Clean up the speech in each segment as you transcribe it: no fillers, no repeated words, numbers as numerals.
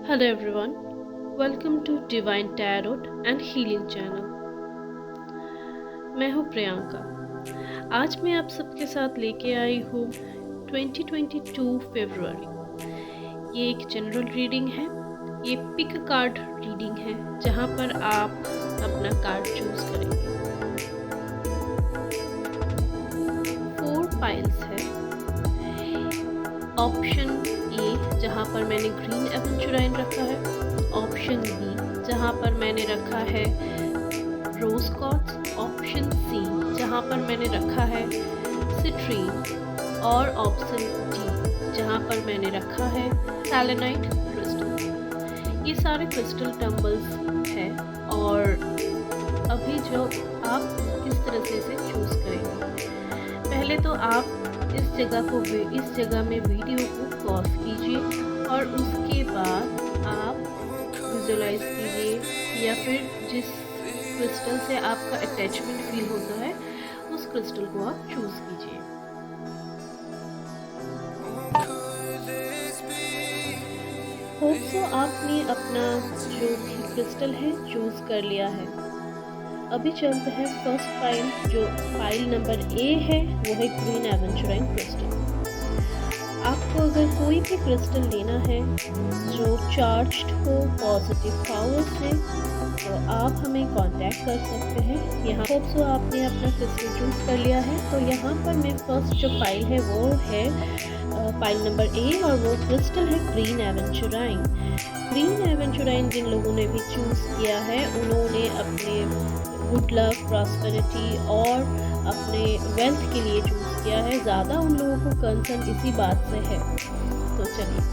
Hello everyone, welcome to Divine Tarot and Healing Channel। मैं हूँ प्रियंका। आज मैं आप सबके साथ लेके आई हूँ 2022 फरवरी। ये एक जनरल रीडिंग है, ये पिक कार्ड रीडिंग है जहाँ पर आप अपना कार्ड चूज करेंगे। 4 पाइल्स है। ऑप्शन ए जहाँ पर मैंने ग्रीन एवेंचुराइन रखा है, ऑप्शन बी जहाँ पर मैंने रखा है रोज क्वार्ट्ज, ऑप्शन सी जहाँ पर मैंने रखा है सिट्रीन और ऑप्शन डी जहाँ पर मैंने रखा है सेलेनाइट क्रिस्टल। ये सारे क्रिस्टल टम्बल्स हैं और अभी जो आप किस तरह से इसे चूज करेंगे, पहले तो आप इस जगह में वीडियो को पॉज कीजिए और उसके बाद आप विजुलाइज कीजिए या फिर जिस क्रिस्टल से आपका अटैचमेंट फील होता है उस क्रिस्टल को आप चूज कीजिए। होप सो आपने अपना जो भी क्रिस्टल है चूज कर लिया है। अभी चलते हैं फर्स्ट पाइल, जो पाइल नंबर ए है वो है ग्रीन एवेंचुराइन क्रिस्टल। आपको अगर कोई भी क्रिस्टल लेना है जो चार्ज्ड हो पॉजिटिव पावर से तो आप हमें कांटेक्ट कर सकते हैं। यहाँ होप सो आपने अपना क्रिस्टल चूज कर लिया है। तो यहाँ पर मैं फर्स्ट जो पाइल है वो है पाइल नंबर ए और वो क्रिस्टल है ग्रीन एवेंचुराइन। ग्रीन एवेंचुराइन जिन लोगों ने भी चूज किया है उन्होंने अपने गुड लक, प्रॉस्पेरिटी और अपने वेल्थ के लिए चूज किया है। ज़्यादा उन लोगों को कंसर्न इसी बात से है। तो चलिए,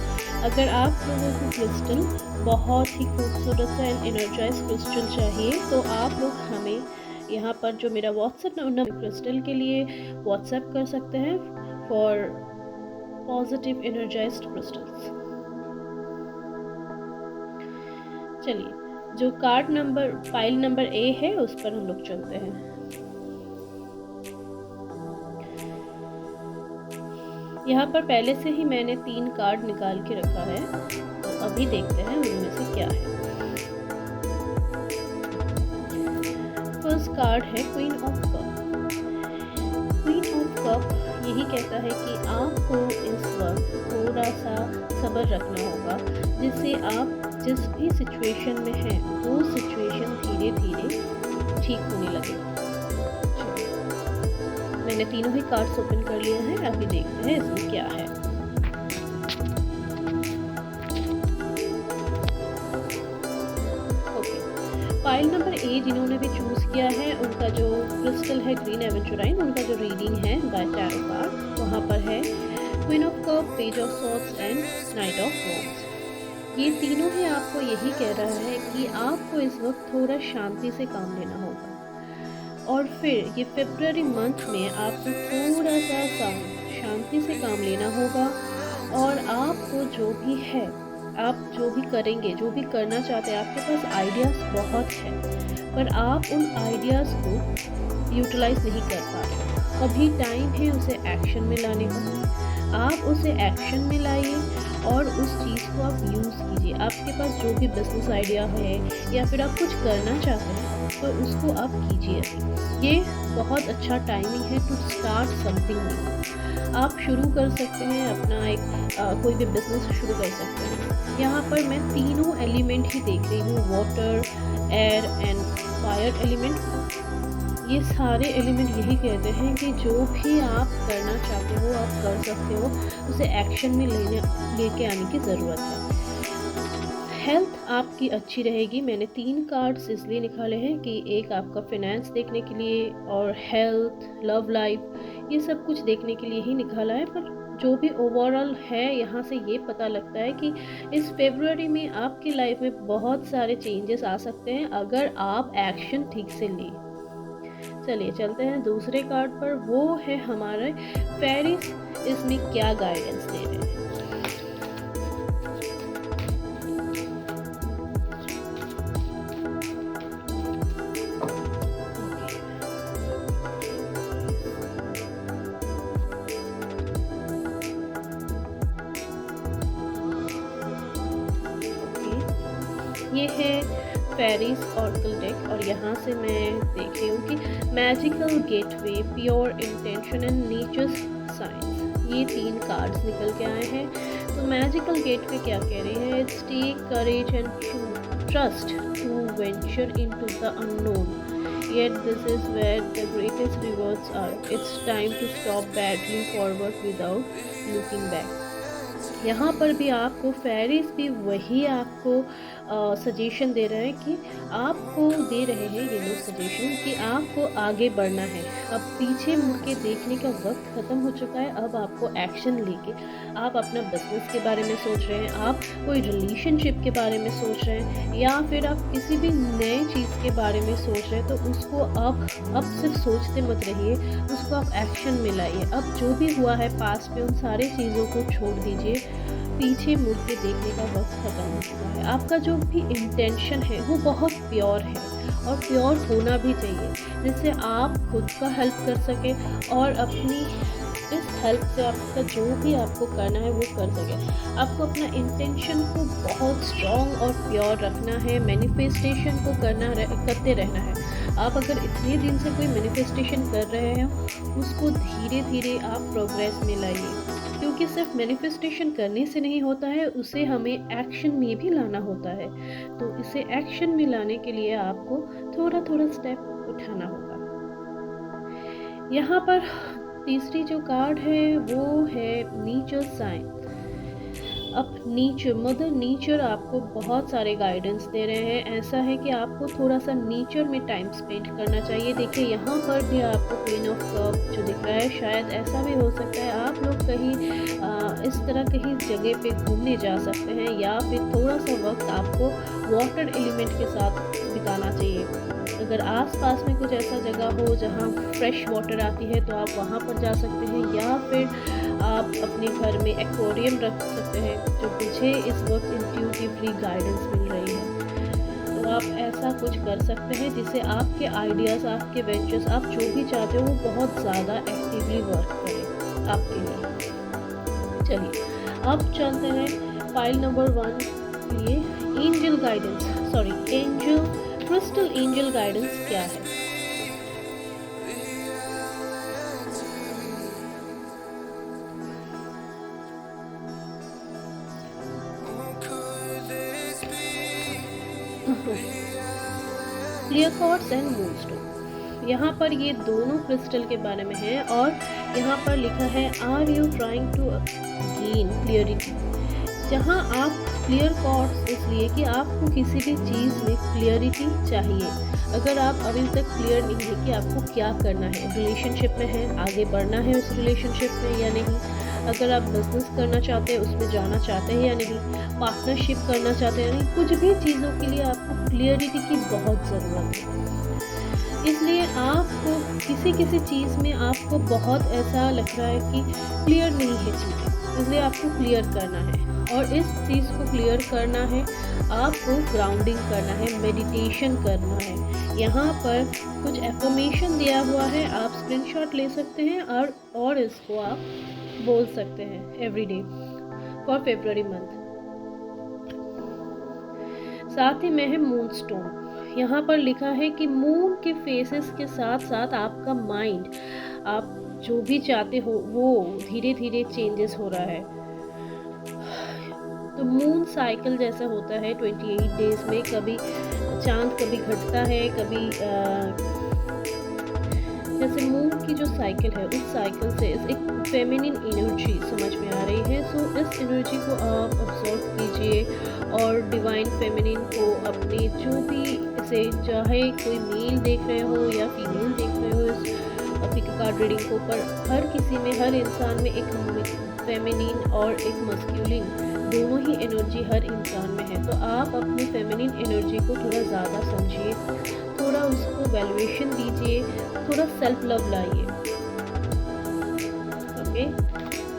अगर आप लोगों को क्रिस्टल बहुत ही खूबसूरत सा एंड एनर्जाइज क्रिस्टल चाहिए तो आप लोग हमें यहाँ पर जो मेरा व्हाट्सएप नंबर क्रिस्टल के लिए व्हाट्सएप कर सकते हैं फॉर पॉजिटिव एनर्जाइज्ड क्रिस्टल्स। चलिए, जो card number pile number A है उस पर हम लोग चलते हैं। यहाँ पर पहले से ही मैंने 3 कार्ड निकाल के रखा है, तो अभी देखते हैं उनमें से क्या है। फर्स्ट कार्ड है queen of cup. Queen of cup यही कहता है कि आपको इस वक्त थोड़ा सा सब्र रखना होगा, जिससे आप जिस भी सिचुएशन में हैं वो सिचुएशन धीरे धीरे ठीक होने लगे। मैंने तीनों ही कार्ड्स ओपन कर लिए हैं, अभी देखते हैं इसमें क्या है। ओके, पाइल नंबर ए जिन्होंने भी चूज किया है उनका जो क्रिस्टल है ग्रीन एवेंचुराइन, उनका जो रीडिंग है बाय टैरो कार्ड वहाँ पर है queen of cup, page of swords and night of wands. ये तीनों ही आपको यही कह रहा है कि आपको इस वक्त थोड़ा शांति से काम लेना होगा और फिर ये फरवरी मंथ में आपको थोड़ा सा शांति से काम लेना होगा और आपको जो भी है, आप जो भी करेंगे, जो भी करना चाहते हैं, आपके पास आइडियाज़ बहुत हैं पर आप उन आइडियाज़ को यूटिलाइज नहीं कर पा रहे। अभी टाइम है उसे एक्शन में लाने का। आप उसे एक्शन में लाइए और उस चीज़ को आप यूज़ कीजिए। आपके पास जो भी बिजनेस आइडिया है या फिर आप कुछ करना चाहते हैं तो उसको आप कीजिए। ये बहुत अच्छा टाइमिंग है टू स्टार्ट समथिंग न्यू। आप शुरू कर सकते हैं अपना एक कोई भी बिजनेस शुरू कर सकते हैं। यहाँ पर मैं तीनों एलिमेंट ही देख रही हूँ, water, air and fire element. ये सारे एलिमेंट यही कहते हैं कि जो भी आप करना चाहते हो आप कर सकते हो, उसे एक्शन में लेके आने की ज़रूरत है। हेल्थ आपकी अच्छी रहेगी। मैंने 3 कार्ड्स इसलिए निकाले हैं कि एक आपका फिनेंस देखने के लिए और हेल्थ, लव लाइफ, ये सब कुछ देखने के लिए ही निकाला है। पर जो भी ओवरऑल है यहाँ से ये पता लगता है कि इस फरवरी में आपकी लाइफ में बहुत सारे चेंजेस आ सकते हैं अगर आप एक्शन ठीक से लें। चलिए चलते हैं दूसरे कार्ड पर, वो है हमारे फेरीज। इसमें क्या गाइडेंस दे रहे हैं। ये है फेरिस ऑर्कल डेक और यहाँ से मैं देख रही हूँ कि magical gateway, pure intention and nature's science, ये 3 कार्ड्स निकल के आए हैं। तो मैजिकल गेटवे क्या कह रही है? It's take courage and trust to venture into the unknown, yet this is where the greatest rewards are. It's time to stop battling forward without looking back. यहाँ पर भी आपको फेरिस भी वही आपको सजेशन दे रहे हैं कि आपको दे रहे हैं ये लोग सजेशन कि आपको आगे बढ़ना है। अब पीछे मुड़ के देखने का वक्त ख़त्म हो चुका है। अब आपको एक्शन लेके आप अपना बिजनेस के बारे में सोच रहे हैं, आप कोई रिलेशनशिप के बारे में सोच रहे हैं, या फिर आप किसी भी नए चीज़ के बारे में सोच रहे हैं, तो उसको आप अब सिर्फ सोचते मत रहिए, उसको आप एक्शन में लाइए। अब जो भी हुआ है पास्ट में, उन सारी चीज़ों को छोड़ दीजिए। पीछे मुड़ के देखने का वक्त ख़त्म हो चुका है। आपका जो भी इंटेंशन है वो बहुत प्योर है और प्योर होना भी चाहिए, जिससे आप खुद का हेल्प कर सकें और अपनी इस हेल्प से आपका जो भी आपको करना है वो कर सके। आपको अपना इंटेंशन को बहुत स्ट्रॉन्ग और प्योर रखना है, मैनिफेस्टेशन को करते रहना है। आप अगर इतने दिन से कोई मैनिफेस्टेशन कर रहे हैं, उसको धीरे धीरे आप प्रोग्रेस में लाइए, क्योंकि सिर्फ मैनिफेस्टेशन करने से नहीं होता है, उसे हमें एक्शन में भी लाना होता है। तो इसे एक्शन में लाने के लिए आपको थोड़ा थोड़ा स्टेप उठाना होगा। यहाँ पर तीसरी जो कार्ड है वो है नेचर साइन। अब नेचर, मदर नेचर आपको बहुत सारे गाइडेंस दे रहे हैं। ऐसा है कि आपको थोड़ा सा नेचर में टाइम स्पेंड करना चाहिए। देखिए यहाँ पर भी आपको क्वीन ऑफ कप जो दिख रहा है, शायद ऐसा भी हो सकता है आप लोग कहीं इस तरह कहीं जगह पे घूमने जा सकते हैं, या फिर थोड़ा सा वक्त आपको वाटर एलिमेंट के साथ बिताना चाहिए। अगर आसपास में कुछ ऐसा जगह हो जहाँ फ्रेश वाटर आती है तो आप वहाँ पर जा सकते हैं, या फिर आप अपने घर में एक्वेरियम रख सकते हैं, जो मुझे इस वक्त इंट्यूटिवली गाइडेंस मिल रही है। तो आप ऐसा कुछ कर सकते हैं जिससे आपके आइडियाज़, आपके वेंचर्स, आप जो भी चाहते हो वो बहुत ज़्यादा एक्टिवली वर्क करें आपके लिए। चलिए अब चलते हैं फाइल नंबर 1 के लिए। Angel guidance, angel crystal angel guidance क्या है? क्लियर क्वार्ट्ज एंड मूनस्टोन, यहाँ पर ये दोनों क्रिस्टल के बारे में है और यहाँ पर लिखा है are you trying to gain clarity. जहाँ आप क्लियर क्वार्ट्ज इसलिए कि आपको किसी भी चीज़ में क्लियरिटी चाहिए। अगर आप अभी तक क्लियर नहीं है कि आपको क्या करना है, रिलेशनशिप में है, आगे बढ़ना है उस रिलेशनशिप में या नहीं, अगर आप बिजनेस करना चाहते हैं, उसमें जाना चाहते हैं या नहीं, पार्टनरशिप करना चाहते हैं या नहीं, कुछ भी चीज़ों के लिए आपको क्लियरिटी की बहुत ज़रूरत है। इसलिए आपको किसी चीज़ में आपको बहुत ऐसा लग रहा है कि क्लियर नहीं है चीज़ें, इसलिए आपको क्लियर करना है। और इस चीज़ को क्लियर करना है, आपको ग्राउंडिंग करना है, मेडिटेशन करना है। यहाँ पर कुछ एफर्मेशन दिया हुआ है, आप स्क्रीनशॉट ले सकते हैं और इसको आप बोल सकते हैं एवरीडे फॉर फरवरी मंथ। साथ ही में है मूनस्टोन। यहाँ पर लिखा है कि मून के फेसेस के साथ साथ आपका माइंड, आप जो भी चाहते हो वो धीरे धीरे चेंजेस हो रहा है। तो मून साइकिल जैसा होता है 28 डेज में, कभी चांद कभी घटता है, कभी जैसे मून की जो साइकिल है उस साइकिल से एक फेमिनिन एनर्जी समझ में आ रही है। सो इस एनर्जी को आप ऑब्जर्व कीजिए और डिवाइन फेमिनिन को अपने जो भी इसे, चाहे कोई मेल देख रहे हो या फीमेल देख रहे हो इस पिक कार्ड रीडिंग को, पर हर किसी में, हर इंसान में एक फेमिनिन और एक मस्क्यूलिन दोनों ही एनर्जी हर इंसान में है। तो आप अपनी फेमिनिन एनर्जी को थोड़ा ज़्यादा समझिए, थोड़ा उसको वैल्यूएशन दीजिए, थोड़ा सेल्फ लव लाइए। ओके,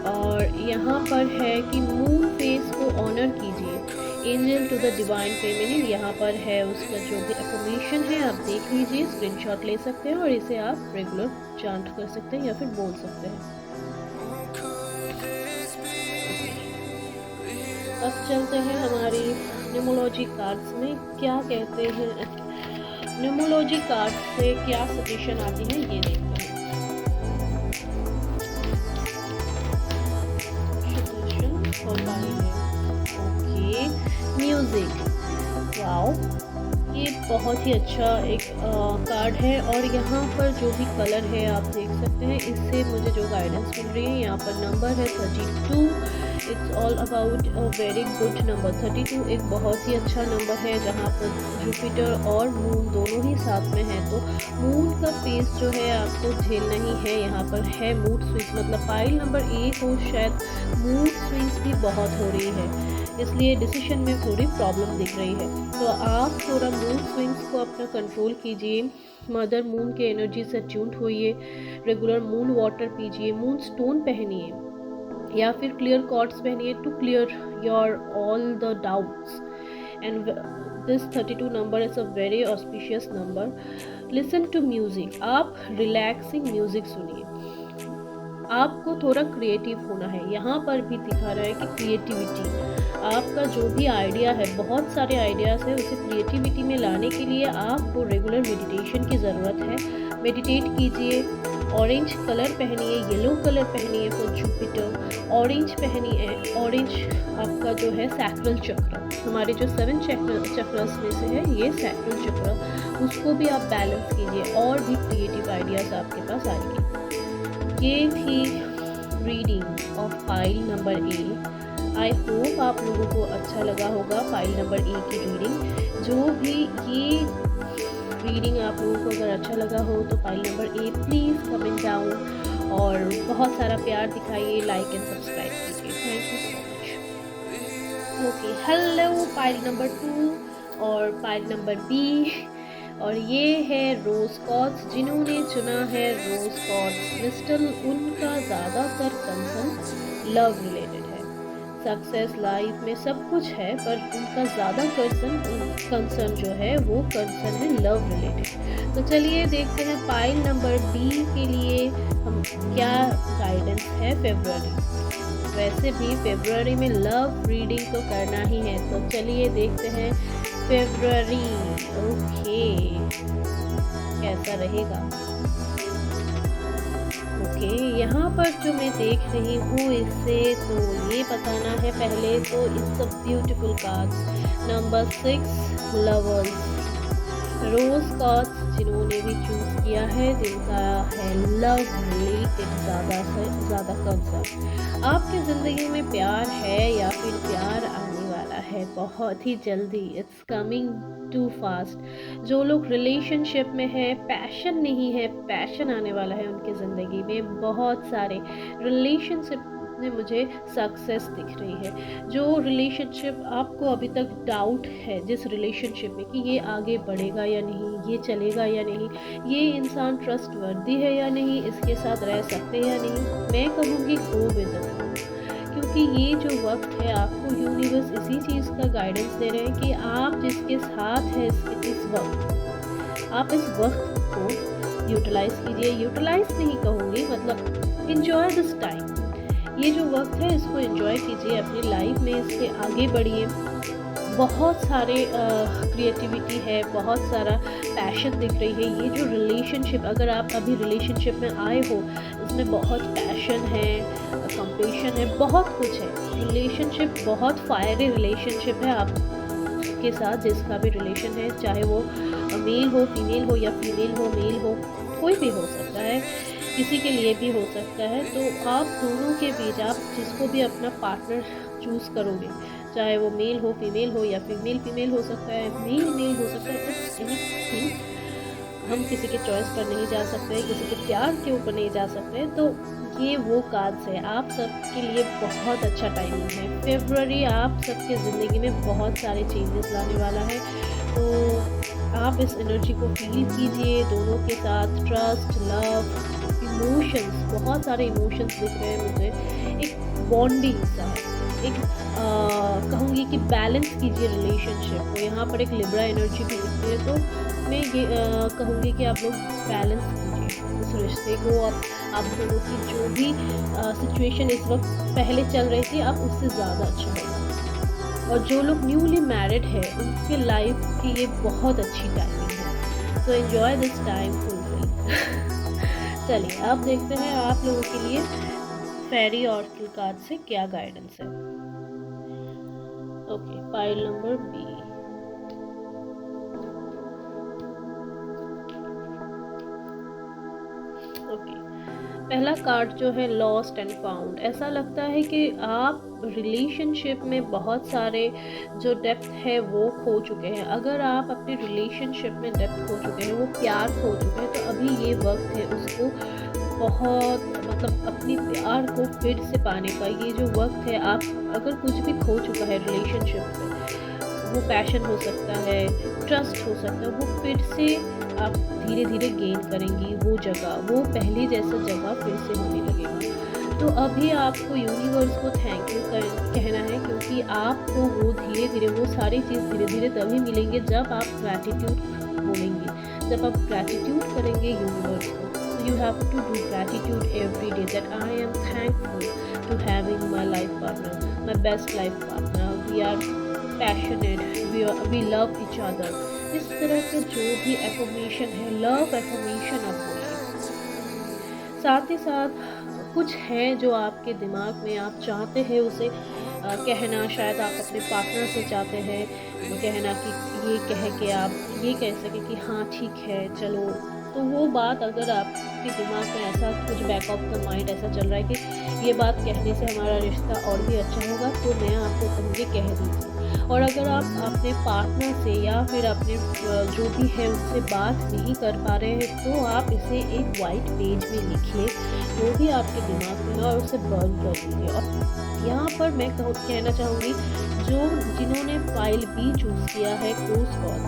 और यहाँ पर है कि मून फेस को ऑनर कीजिए, angel to the divine feminine, यहाँ पर है उसका जो भी एफर्मेशन है आप देख लीजिए, स्क्रीनशॉट ले सकते हैं और इसे आप रेगुलर चांट कर सकते हैं या फिर बोल सकते हैं। अब चलते हैं हमारी न्यूमरोलॉजी कार्ड्स में क्या कहते हैं, न्यूमरोलॉजी कार्ड से क्या सजेशन आती है ये देखते हैं। सजेशन और ओके, म्यूजिक, वाओ, ये बहुत ही अच्छा एक कार्ड है। और यहाँ पर जो भी कलर है आप देख सकते हैं, इससे मुझे जो गाइडेंस मिल रही है, यहाँ पर नंबर है 32। It's all about a very good number. 32 एक बहुत ही अच्छा नंबर है, जहाँ पर जुपिटर और मून दोनों ही साथ में है। तो मून का फेस जो है आपको झेलना ही है। यहाँ पर है मूड स्विंग्स, मतलब पाइल नंबर 1 को शायद मूड स्विंग्स भी बहुत हो रही है, इसलिए डिसीजन में थोड़ी प्रॉब्लम दिख रही है। तो आप थोड़ा मूड स्विंग्स को अपना कंट्रोल कीजिए, मदर मून के एनर्जी से ट्यून्ड होइए, रेगुलर मून वाटर पीजिए, मून स्टोन पहनिए या फिर क्लियर कॉर्ड्स पहनिए to clear your all the doubts. And this 32 number is a very auspicious number. Listen to music, आप रिलैक्सिंग म्यूजिक सुनिए। आपको थोड़ा क्रिएटिव होना है, यहाँ पर भी दिखा रहा है कि क्रिएटिविटी, आपका जो भी आइडिया है, बहुत सारे आइडियाज़ है, उसे क्रिएटिविटी में लाने के लिए आपको रेगुलर मेडिटेशन की ज़रूरत है। मेडिटेट कीजिए, ऑरेंज कलर पहनिए, येलो कलर पहनिए फॉर जुपिटर, ऑरेंज पहनिए। ऑरेंज आपका जो है सैक्रल चक्र, हमारे जो 7 चक्रस में से है ये सैक्रल चक्र, उसको भी आप बैलेंस कीजिए और भी क्रिएटिव आइडियाज़ आपके पास आएंगे। ये थी reading of file number A. I hope आप लोगों को अच्छा लगा होगा फाइल नंबर ए की रीडिंग। जो भी ये रीडिंग आप लोगों को अगर अच्छा लगा हो तो file number A please comment down और बहुत सारा प्यार दिखाइए, लाइक एंड सब्सक्राइब कीजिए। Thank you so much. Okay, hello pile number 2 और फाइल नंबर बी, और ये है रोज कॉर्ड्स। जिन्होंने चुना है रोज कॉर्ड्स क्रिस्टल, उनका ज़्यादातर कंसर्न लव रिलेटेड है। सक्सेस लाइफ में सब कुछ है, पर उनका ज़्यादा कंसर्न जो है वो कंसर्न है लव रिलेटेड। तो चलिए देखते हैं फाइल नंबर बी के लिए हम क्या गाइडेंस है फरवरी। वैसे भी फरवरी में लव रीडिंग तो करना ही है, तो चलिए देखते हैं फरवरी। ओके, कैसा रहेगा। ओके, यहाँ पर जो मैं देख रही हूँ इससे तो ये बताना है पहले तो it's a beautiful cards. Number 6 lovers, rose cards जिन्होंने भी चूज़ किया है, जिनका है लव रिलेटेड ज़्यादा से ज़्यादा कंसर्न। आपकी ज़िंदगी में प्यार है या फिर प्यार आने वाला है बहुत ही जल्दी, इट्स कमिंग टू फास्ट। जो लोग रिलेशनशिप में है, पैशन नहीं है, पैशन आने वाला है उनकी ज़िंदगी में। बहुत सारे रिलेशनशिप में मुझे सक्सेस दिख रही है। जो रिलेशनशिप आपको अभी तक डाउट है जिस रिलेशनशिप में कि ये आगे बढ़ेगा या नहीं, ये चलेगा या नहीं, ये इंसान ट्रस्टवर्दी है या नहीं, इसके साथ रह सकते हैं या नहीं, मैं कहूँगी गो विद द फ्लो। क्योंकि ये जो वक्त है आपको यूनिवर्स इसी चीज़ का गाइडेंस दे रहे हैं कि आप जिसके साथ है इस वक्त, आप इस वक्त को यूटिलाइज़ कीजिए। यूटिलाइज़ नहीं कहूँगी, मतलब इन्जॉय दिस टाइम। ये जो वक्त है इसको एंजॉय कीजिए अपनी लाइफ में, इससे आगे बढ़िए। बहुत सारे क्रिएटिविटी है, बहुत सारा पैशन दिख रही है। ये जो रिलेशनशिप, अगर आप अभी रिलेशनशिप में आए हो, इसमें बहुत पैशन है, कंपेशन है, बहुत कुछ है। रिलेशनशिप बहुत फायरी रिलेशनशिप है आपके साथ, जिसका भी रिलेशन है, चाहे वो मेल हो, फीमेल हो, या फीमेल हो, मेल हो, कोई भी हो सकता है, किसी के लिए भी हो सकता है। तो आप दोनों के बीच, आप जिसको भी अपना पार्टनर चूज़ करोगे, चाहे वो मेल हो, फीमेल हो, या फिर मेल फीमेल हो सकता है, मेल मेल हो सकता है, इट्स एनीथिंग। हम किसी के चॉइस पर नहीं जा सकते, किसी के प्यार के ऊपर नहीं जा सकते। तो ये वो कार्ड्स है, आप सबके लिए बहुत अच्छा टाइमिंग है। फरवरी आप सबके ज़िंदगी में बहुत सारे चेंजेस लाने वाला है, तो आप इस एनर्जी को फील कीजिए। दोनों के साथ ट्रस्ट, लव, इमोशंस, बहुत सारे इमोशंस दिख रहे हैं मुझे। एक बॉन्डिंग सा है, एक कहूँगी कि बैलेंस कीजिए रिलेशनशिप को। यहाँ पर एक लिब्रा एनर्जी भी दिखती है, तो मैं ये कहूँगी कि आप लोग बैलेंस कीजिए इस रिश्ते को। आप दोनों की जो भी सिचुएशन इस वक्त पहले चल रही थी, अब उससे ज़्यादा अच्छा होगा। और जो लोग न्यूली मैरिड है उनके लाइफ की ये बहुत अच्छी टाइमिंग है। So enjoy this time fulfil. चलिए अब देखते हैं आप लोगों के लिए फेरी ऑर्किल कार्ड से क्या गाइडेंस है। Okay, pile number B. Okay, पहला कार्ड जो है लॉस्ट एंड फाउंड। ऐसा लगता है कि आप रिलेशनशिप में बहुत सारे जो डेप्थ है वो खो चुके हैं। अगर आप अपने रिलेशनशिप में डेप्थ खो चुके हैं, वो प्यार खो चुके हैं, तो अभी ये वक्त है उसको बहुत मतलब अपने प्यार को फिर से पाने का। ये जो वक्त है, आप अगर कुछ भी खो चुका है रिलेशनशिप में, वो पैशन हो सकता है, ट्रस्ट हो सकता है, वो फिर से आप धीरे धीरे गेन करेंगी वो जगह, वो पहले जैसा जगह फिर से होने लगेगा। तो अभी आपको यूनिवर्स को थैंक यू कहना है, क्योंकि आपको वो धीरे धीरे वो सारी चीज़ धीरे धीरे तभी मिलेंगे जब आप ग्रैटिट्यूड बोलेंगे, जब आप ग्रैटिट्यूड करेंगे यूनिवर्स को। You have to do gratitude every day that I am thankful to having my life partner, my best life partner, we are passionate, we love each other. इस तरह के जो भी एफर्मेशन है, लव एफर्मेशन आप बोलिए। साथ ही साथ कुछ है जो आपके दिमाग में आप चाहते हैं उसे कहना, शायद आप अपने पार्टनर से चाहते हैं कहना कि ये कह के आप ये कह सकें कि हाँ ठीक है चलो। तो वो बात अगर आपके दिमाग में ऐसा कुछ बैक ऑफ द माइंड ऐसा चल रहा है कि ये बात कहने से हमारा रिश्ता और भी अच्छा होगा, तो मैं आपको कहूँगी कह दीजिए। और अगर आप अपने पार्टनर से या फिर अपने जो भी है उससे बात नहीं कर पा रहे हैं, तो आप इसे एक वाइट पेज में लिखिए जो भी आपके दिमाग में है और उसे बर्न कर दीजिए। और यहाँ पर मैं कहना चाहूँगी जिन्होंने फाइल बी चूज़ किया है क्रूज कॉल,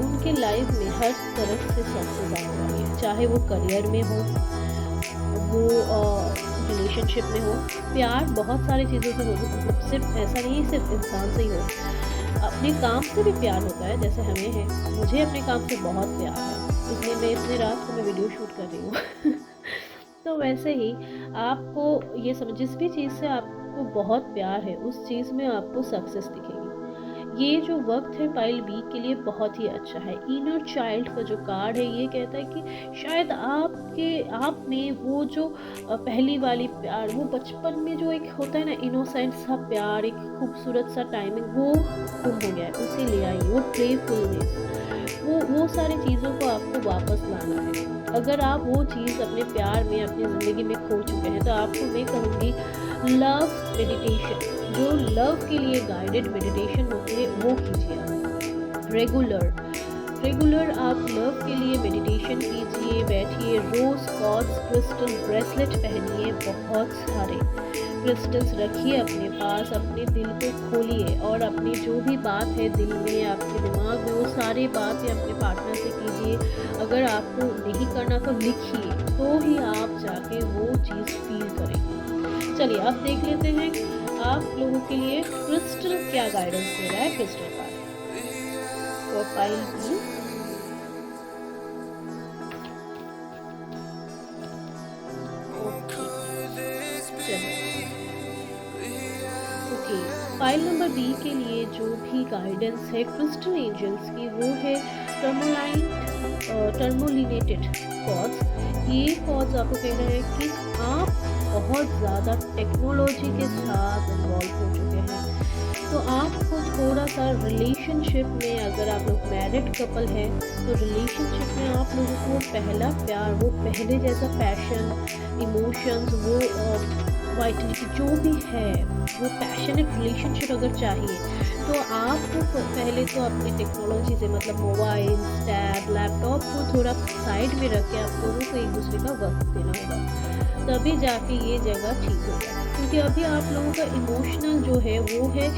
उनके लाइफ में हर तरफ से सक्सेस आने वाली है, चाहे वो करियर में हो, वो रिलेशनशिप में हो, प्यार बहुत सारी चीज़ों से हो, मतलब सिर्फ ऐसा नहीं है सिर्फ इंसान से ही हो, अपने काम से भी प्यार होता है जैसे हमें है। मुझे अपने काम से बहुत प्यार है, इसलिए मैं इतनी रात को मैं वीडियो शूट कर रही हूँ। तो वैसे ही आपको ये समझ, जिस भी चीज़ से आपको बहुत प्यार है उस चीज़ में आपको सक्सेस दिखेगी। ये जो वक्त है पाइल बी के लिए बहुत ही अच्छा है। इनर चाइल्ड का जो कार्ड है ये कहता है कि शायद आप में वो जो पहली वाली प्यार, वो बचपन में जो एक होता है ना इनोसेंट सा प्यार, एक खूबसूरत सा टाइमिंग, वो गुम हो गया है, उसे ले आइए। वो प्लेफुलनेस, वो सारी चीज़ों को आपको वापस लाना है। अगर आप वो चीज़ अपने प्यार में अपनी ज़िंदगी में खो चुके हैं, तो आपको मैं कहूँगी लव मेडिटेशन, जो लव के लिए गाइडेड मेडिटेशन होती है वो कीजिए। रेगुलर आप लव के लिए मेडिटेशन कीजिए, बैठिए, रोज़ क्वार्ट्ज क्रिस्टल ब्रेसलेट पहनिए, बहुत सारे क्रिस्टल्स रखिए अपने पास, अपने दिल को खोलिए और अपनी जो भी बात है दिल में, आपके दिमाग में, वो सारी बातें अपने पार्टनर से कीजिए। अगर आपको नहीं करना तो लिखिए, तो ही आप जाके वो चीज़ फील करेंगे। चलिए अब देख लेते हैं आप लोगों के लिए क्रिस्टल क्या गाइडेंस दे रहा है। Crystal card for pile B. Okay, pile number B के लिए जो भी गाइडेंस है क्रिस्टल एंजल्स की, वो है टर्मोलिनेटेड कॉर्ड्स। ये कॉर्ड्स आपको कहना है कि आप बहुत ज़्यादा टेक्नोलॉजी के साथ इन्वॉल्व हो चुके हैं, तो आपको थोड़ा सा रिलेशनशिप में, अगर आप लोग मैरिड कपल हैं तो रिलेशनशिप में आप लोगों को पहला प्यार, वो पहले जैसा पैशन, इमोशंस, वो वाइटलिटी जो भी है, वो पैशनेट रिलेशनशिप अगर चाहिए, तो आपको पहले तो अपनी टेक्नोलॉजी से, मतलब मोबाइल, टैब, लैपटॉप को थोड़ा साइड में रख के आप लोगों को एक दूसरे का वक्त देना होगा, तभी जाके ये जगह ठीक होगा। क्योंकि अभी आप लोगों का इमोशनल जो है वो है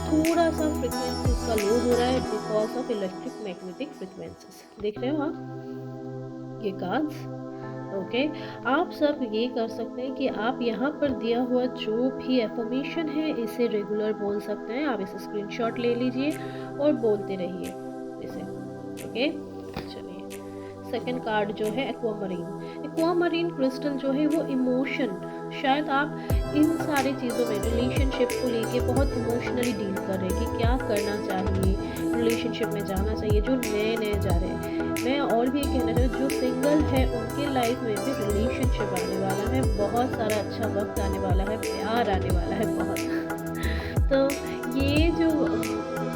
थोड़ा सा फ्रिक्वेंसी उसका लो हो रहा है because of electric magnetic frequencies. देख रहे हो आप ये कार्ड्स? ओके, आप सब ये कर सकते हैं कि आप यहाँ पर दिया हुआ जो भी एफर्मेशन है इसे रेगुलर बोल सकते हैं। आप इसे स्क्रीनशॉट ले लीजिए और बोलते रहिए इसे। ओके, चलिए सेकंड कार्ड जो है एक्वामरीन। एक्वामरीन क्रिस्टल जो है वो इमोशन, शायद आप इन सारी चीज़ों में रिलेशनशिप को लेके बहुत इमोशनली डील कर रहे हैं कि क्या करना चाहिए, रिलेशनशिप में जाना चाहिए जो नए नए जा रहे हैं। मैं और भी ये कहना चाहूँ जो सिंगल है उनके लाइफ में भी रिलेशनशिप आने वाला है, बहुत सारा अच्छा वक्त आने वाला है, प्यार आने वाला है बहुत। तो ये जो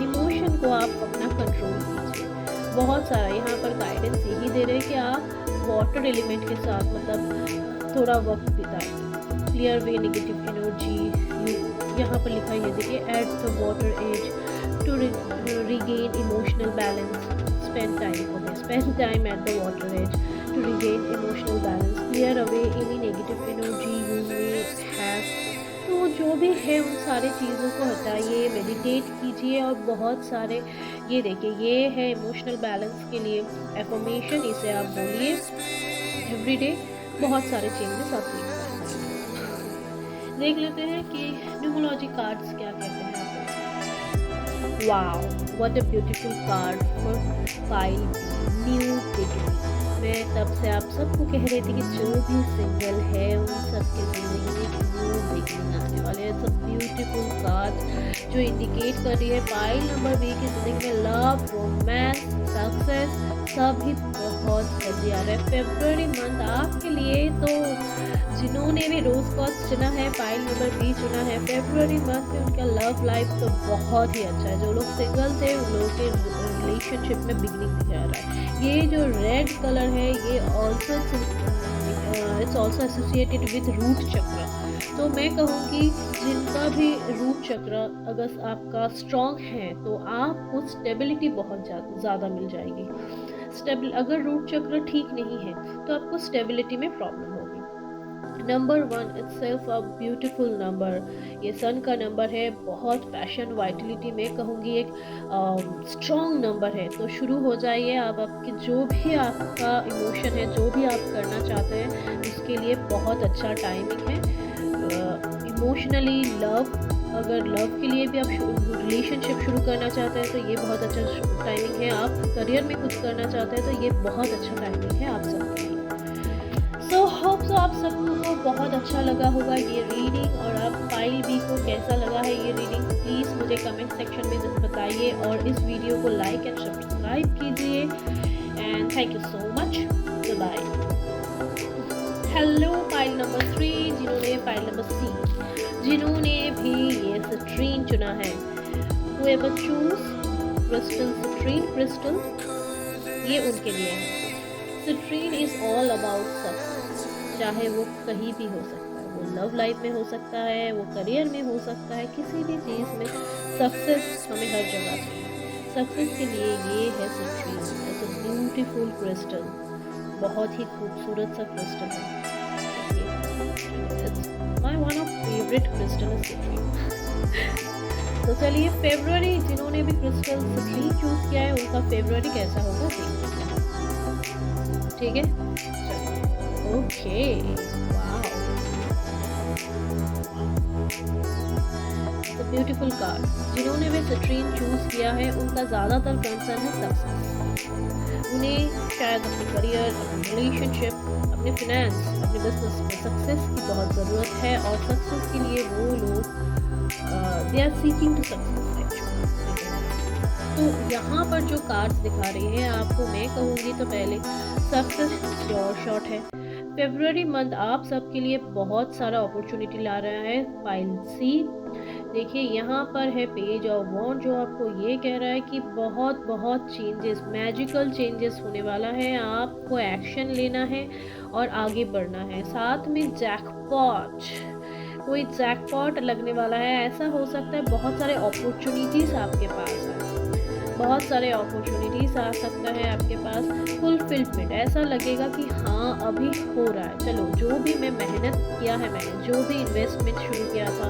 इमोशन को आप अपना कंट्रोल कीजिए। बहुत सारा यहाँ पर गाइडेंस यही दे रहे हैं कि आप वाटर एलिमेंट के साथ मतलब थोड़ा वक्त बिताइए, क्लियर वे नेगेटिव एनर्जी। यहाँ पर लिखा है देखिए, at the water edge to regain emotional balance, spend time at the water edge to regain emotional balance, clear away any negative energy you may have। तो जो भी है उन सारी चीज़ों को हटाइए, मेडिटेट कीजिए और बहुत सारे ये देखिए, ये है इमोशनल बैलेंस के लिए एफर्मेशन, इसे आप बोलिए एवरीडे, बहुत सारे चेंजेस आप देख पाएंगे। देख लेते हैं कि न्यूमरोलॉजी कार्ड्स क्या कहते हैं आपको। Wow, what a beautiful card for pile new beginning. मैं तब से आप सबको कह रही थी कि जो भी सिंगल है उन सबके जिंदगी में न्यू बिगिनिंग आने वाले हैं। इट्स अ ब्यूटीफुल कार्ड जो इंडिकेट कर रही है पाइल नंबर बी की जिंदगी में लव, रोमांस, सक्सेस सभी बहुत जल्दी आ रहा है। फेब्रुअरी मंथ आपके लिए तो जिन्होंने भी रोज कॉस्ट चुना है, पाइल नंबर बी चुना है, फेब्रुअरी मंथ में उनका लव लाइफ तो बहुत ही अच्छा है। जो लोग सिंगल थे उन लोगों के रिलेशनशिप में बिगनिंग दिखा रहा है। ये जो रेड कलर है ये also it's also associated with root chakra. तो मैं कहूँगी जिनका भी रूट चक्र अगर आपका स्ट्रॉन्ग है तो आपको स्टेबिलिटी बहुत ज़्यादा मिल जाएगी। अगर रूट चक्र ठीक नहीं है तो आपको स्टेबिलिटी में प्रॉब्लम होगी। Number 1 itself a beautiful number, ये सन का नंबर है, बहुत पैशन वाइटलिटी में कहूँगी एक स्ट्रॉन्ग नंबर है। तो शुरू हो जाइए आप, आपके जो भी आपका इमोशन है, जो भी आप करना चाहते हैं उसके लिए बहुत अच्छा टाइमिंग है। इमोशनली लव, अगर लव के लिए भी आप रिलेशनशिप शुरू करना चाहते हैं तो ये बहुत अच्छा टाइमिंग है। आप करियर में कुछ करना चाहते हैं तो ये बहुत अच्छा टाइमिंग है आप सबके लिए। सो होप सो आप सबको बहुत अच्छा लगा होगा ये रीडिंग, और आप पाइल बी को कैसा लगा है ये रीडिंग प्लीज़ मुझे कमेंट सेक्शन में बताइए, और इस वीडियो को लाइक एंड सब्सक्राइब कीजिए। And thank you so much, bye. Hello pile number 3, जिन्होंने पाइल नंबर सी, जिन्होंने भी ये सिट्रीन चुना है, whoever choose सिट्रीन क्रिस्टल, ये उनके लिए है। Citrine is all about success, चाहे वो कहीं भी हो सकता है, वो लव लाइफ में हो सकता है, वो करियर में हो सकता है, किसी भी चीज़ में सक्सेस हमें हर जगह चाहिए। सक्सेस के लिए ये है citrine, it's a beautiful crystal, बहुत ही खूबसूरत सा क्रिस्टल है। My one of favourite crystal is citrine. तो चलिए फेब्रुअरी जिन्होंने भी क्रिस्टल सिट्रीन चूज किया है उनका फेब्रुअरी कैसा होगा देखते हैं, ठीक है। Okay, wow, the beautiful card. जिन्होंने भी सिट्रीन चूज किया है उनका ज़्यादातर कंसर्न है सक्सेस। उन्हें शायद अपने करियर, अपने रिलेशनशिप, अपने फिनेंस, अपने बिजनेस में सक्सेस की बहुत ज़रूरत है, और सक्सेस के लिए वो लोग they are seeking to success actually. तो यहाँ पर जो कार्ड्स दिखा रही हैं आपको, मैं कहूँगी तो पहले सक्सेस श्योर शॉट है। फेब्रुअरी मंथ आप सबके लिए बहुत सारा अपॉर्चुनिटी ला रहा है। पाइल सी देखिए, यहाँ पर है पेज ऑफ वॉन्ड, जो आपको ये कह रहा है कि बहुत बहुत चेंजेस, मैजिकल चेंजेस होने वाला है। आपको एक्शन लेना है और आगे बढ़ना है। साथ में जैकपॉट, कोई जैकपॉट लगने वाला है, ऐसा हो सकता है बहुत सारे अपॉर्चुनिटीज़ आपके पास आए, बहुत सारे अपॉर्चुनिटीज़ आ सकता है आपके पास। फुलफिलमेंट, ऐसा लगेगा कि हाँ अभी हो रहा है, चलो जो भी मैं मेहनत किया है, मैंने जो भी इन्वेस्टमेंट शुरू किया था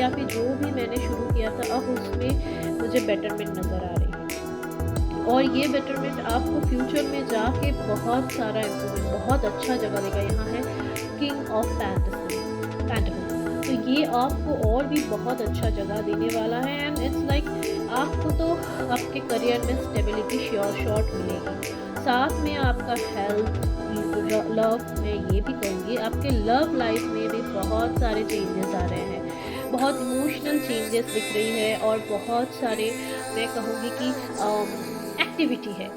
या फिर जो भी मैंने शुरू किया था, अब उसमें मुझे बेटरमेंट नज़र आ रही है, और ये बेटरमेंट आपको फ्यूचर में जाके बहुत सारा इम्प्रूवमेंट, बहुत अच्छा जगह देगा। यहाँ है किंग ऑफ पेंटाकल, तो ये आपको और भी बहुत अच्छा जगह देने वाला है। एंड इट्स लाइक आपको तो आपके करियर में स्टेबिलिटी श्योर शॉट मिलेगी। साथ में आपका हेल्थ, लव, मैं ये भी कहूँगी आपके लव लाइफ में भी बहुत सारे चेंजेस आ रहे हैं, बहुत इमोशनल चेंजेस दिख रही है और बहुत सारे, मैं कहूँगी कि एक्टिविटी है।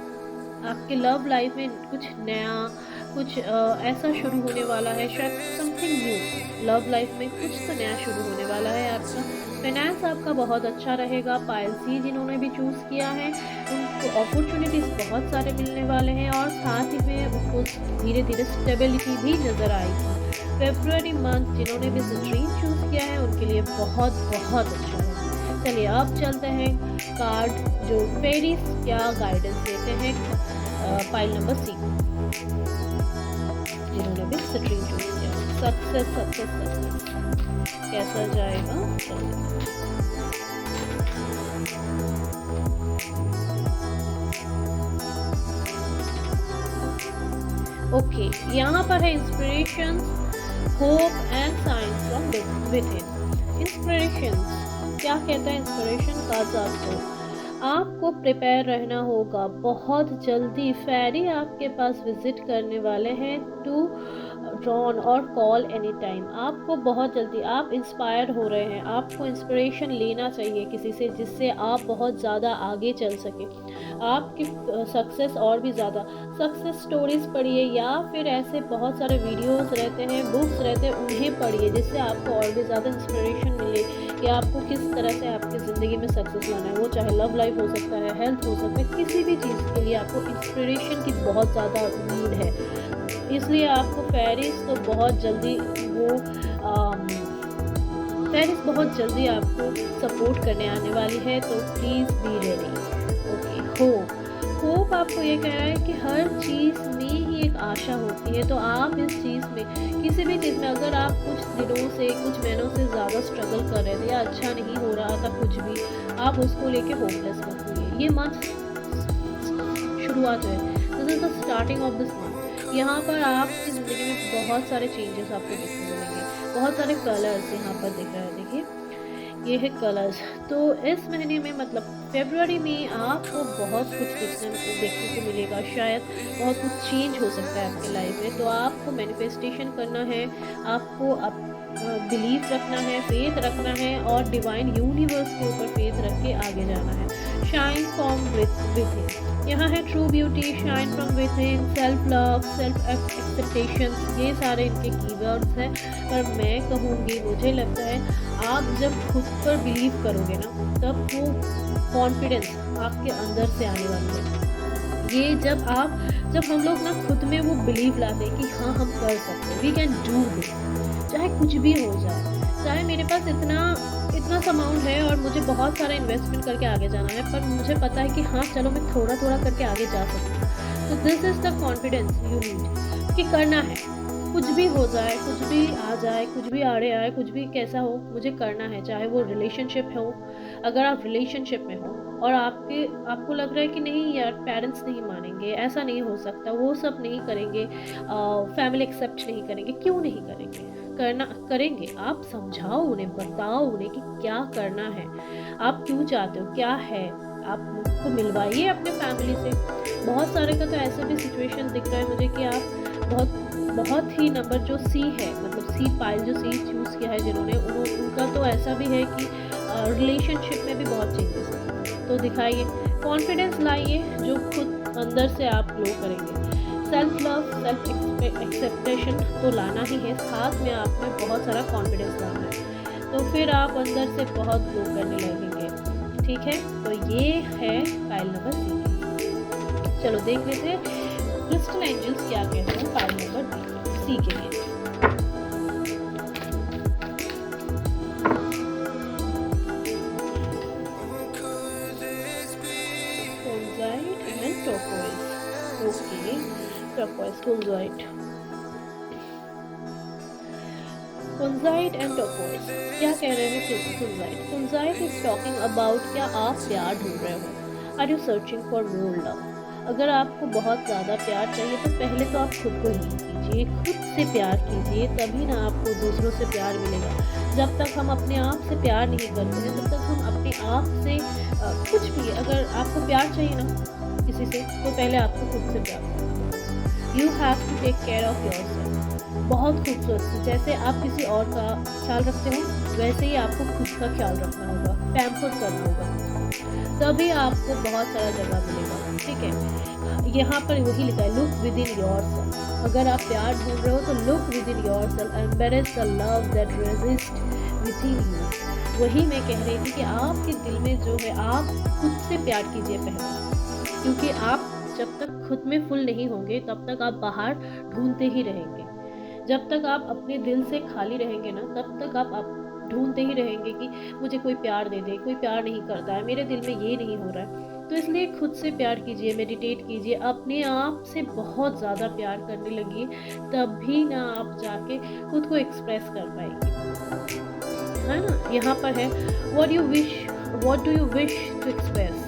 आपके लव लाइफ में कुछ नया, कुछ ऐसा शुरू होने वाला है, शायद समथिंग न्यू। लव लाइफ में कुछ तो नया शुरू होने वाला है आपका। फाइनेंस आपका बहुत अच्छा रहेगा। पाइल सी जिन्होंने भी चूज़ किया है उनको अपॉर्चुनिटीज़ बहुत सारे मिलने वाले हैं और साथ ही में उनको धीरे धीरे स्टेबिलिटी भी नज़र आएगी। फेब्रुअरी मंथ जिन्होंने भी सिट्रीन चूज़ किया है उनके लिए बहुत बहुत अच्छा है। चलिए अब चलते हैं कार्ड जो फेरीज क्या गाइडेंस देते हैं पाइल नंबर सी जिन्होंने भी सिट्रीन चूज किया। सक्सेस सक्सेस सक्सेस कैसा जाएगा? ओके, यहाँ पर है inspiration, hope and science from with in. Inspiration क्या कहता है? इंस्पिरेशन कार्ड्स आपको प्रिपेयर रहना होगा। बहुत जल्दी फेरी आपके पास विजिट करने वाले हैं टू ड्रॉन और कॉल एनी टाइम। आपको बहुत जल्दी, आप इंस्पायर हो रहे हैं, आपको इंस्पिरेशन लेना चाहिए किसी से जिससे आप बहुत ज़्यादा आगे चल सके। आपकी सक्सेस और भी ज़्यादा सक्सेस स्टोरीज पढ़िए या फिर ऐसे बहुत सारे वीडियोस रहते हैं, बुक्स रहते हैं, उन्हें पढ़िए जिससे आपको और भी ज़्यादा इंस्पिरेशन मिले कि आपको किस तरह से आपकी ज़िंदगी में सक्सेस लाना है। वो चाहे लव लाइफ हो सकता है, हेल्थ हो सकता है, किसी भी चीज़ के लिए आपको इंस्पिरेशन की बहुत ज़्यादा नीड है। इसलिए आपको फेरीज तो बहुत जल्दी फेरीज बहुत जल्दी आपको सपोर्ट करने आने वाली है, तो please be ready. Okay, hope आपको ये कह रहा है कि हर चीज़ में ही एक आशा होती है, तो आप इस चीज़ में, किसी भी चीज़ में, अगर आप कुछ दिनों से, कुछ महीनों से ज़्यादा स्ट्रगल कर रहे थे या अच्छा नहीं हो रहा था कुछ भी, आप उसको लेके होपलेस मत होइए। ये मंथ शुरुआत है, this is the starting of this month. यहाँ पर आपकी ज़िंदगी में बहुत सारे चेंजेस आपको देखने को मिलेंगे, बहुत सारे कलर्स यहाँ पर दिख रहे हैं। देखिए ये है कलर्स। तो इस महीने में, मतलब फरवरी में, आपको बहुत कुछ देखने को मिलेगा। शायद बहुत कुछ चेंज हो सकता है आपके लाइफ में। तो आपको मैनिफेस्टेशन करना है, आपको बिलीफ रखना है, फेथ रखना है और डिवाइन यूनिवर्स के ऊपर फेथ रख के आगे जाना है। शाइन फ्रॉम विथिन, यहाँ है true beauty, shine from within, self love, self acceptation, ये सारे इनके कीवर्ड्स हैं। पर मैं कहूँगी, मुझे लगता है आप जब खुद पर बिलीव करोगे ना, तब वो कॉन्फिडेंस आपके अंदर से आने वाली है। ये जब हम लोग ना खुद में वो बिलीव लाते हैं कि हाँ हम कर सकते हैं, वी कैन डू दिस, चाहे कुछ भी हो जाए, चाहे मेरे पास इतना अमाउंट है और मुझे बहुत सारा इन्वेस्टमेंट करके आगे जाना है, पर मुझे पता है कि हाँ चलो मैं थोड़ा थोड़ा करके आगे जा सकती हूँ। तो this is the confidence you need कि करना है, कुछ भी हो जाए, कुछ भी आ जाए, कुछ भी आड़े आए, कुछ भी कैसा हो, मुझे करना है। चाहे वो रिलेशनशिप हो, अगर आप रिलेशनशिप में हो और आपको लग रहा है कि नहीं यार पेरेंट्स नहीं मानेंगे, ऐसा नहीं हो सकता, वो सब नहीं करेंगे, फैमिली एक्सेप्ट नहीं करेंगे, क्यों नहीं करेंगे? करेंगे। आप समझाओ उन्हें, बताओ उन्हें कि क्या करना है, आप क्यों चाहते हो, क्या है, आप उनको मिलवाइए अपने फैमिली से। बहुत सारे का तो ऐसा भी सिचुएशन दिख रहा है मुझे कि आप बहुत ही नंबर जो सी है, मतलब सी पाइल जो सी चूज़ किया है जिन्होंने, उनका तो ऐसा भी है कि रिलेशनशिप में भी बहुत चेंजेस है। तो दिखाइए, कॉन्फिडेंस लाइए जो खुद अंदर से आप ग्लो करेंगे। सेल्फ लव, सेल्फ एक्सेप्टेशन तो लाना ही है, साथ में आप में बहुत सारा कॉन्फिडेंस लाना है, तो फिर आप अंदर से बहुत ग्लो करने लगेंगे। ठीक है, तो ये है पाइल नंबर सी। चलो देख लेते हैं क्रिस्टल एंजल्स क्या कहते हैं पाइल नंबर सी के लिए। Okay, turquoise, kunzite and turquoise क्या कह रहे हैं? kunzite इज टॉकिंग अबाउट, क्या आप प्यार ढूंढ रहे हो? Are you searching for more love? अगर आपको बहुत ज़्यादा प्यार चाहिए तो पहले तो आप खुद को हील कीजिए, खुद से प्यार कीजिए, तभी ना आपको दूसरों से प्यार मिलेगा। जब तक हम अपने आप से प्यार नहीं करते हैं, तब तक हम अपने आप से कुछ भी, अगर आपको प्यार चाहिए ना किसी से, तो पहले आपको खुद से प्यार करना। You have to take care of your self. बहुत खूबसूरत, जैसे आप किसी और का ख्याल रखते हो वैसे ही आपको खुद का ख्याल रखना होगा, पैम्पर करना होगा, तभी आपको बहुत सारा जगह मिलेगा। ठीक है, यहाँ पर वही लिखा है, लुक विद इन योरसेल्फ। अगर आप प्यार ढूंढ रहे हो तो look with in yourself, embrace the love that resist with in you. वही मैं कह रही थी कि आपके दिल में जो है, आप खुद से प्यार कीजिए पहले, क्योंकि आप जब तक खुद में फुल नहीं होंगे तब तक आप बाहर ढूंढते ही रहेंगे। जब तक आप अपने दिल से खाली रहेंगे ना, तब तक आप ढूंढते ही रहेंगे कि मुझे कोई प्यार दे दे, कोई प्यार नहीं करता है, मेरे दिल में ये नहीं हो रहा है। तो इसलिए खुद से प्यार कीजिए, मेडिटेट कीजिए, अपने आप से बहुत ज़्यादा प्यार करने लगिए, तभी ना आप जाके खुद को एक्सप्रेस कर पाएंगे, है ना। यहाँ पर है, what do you wish to express,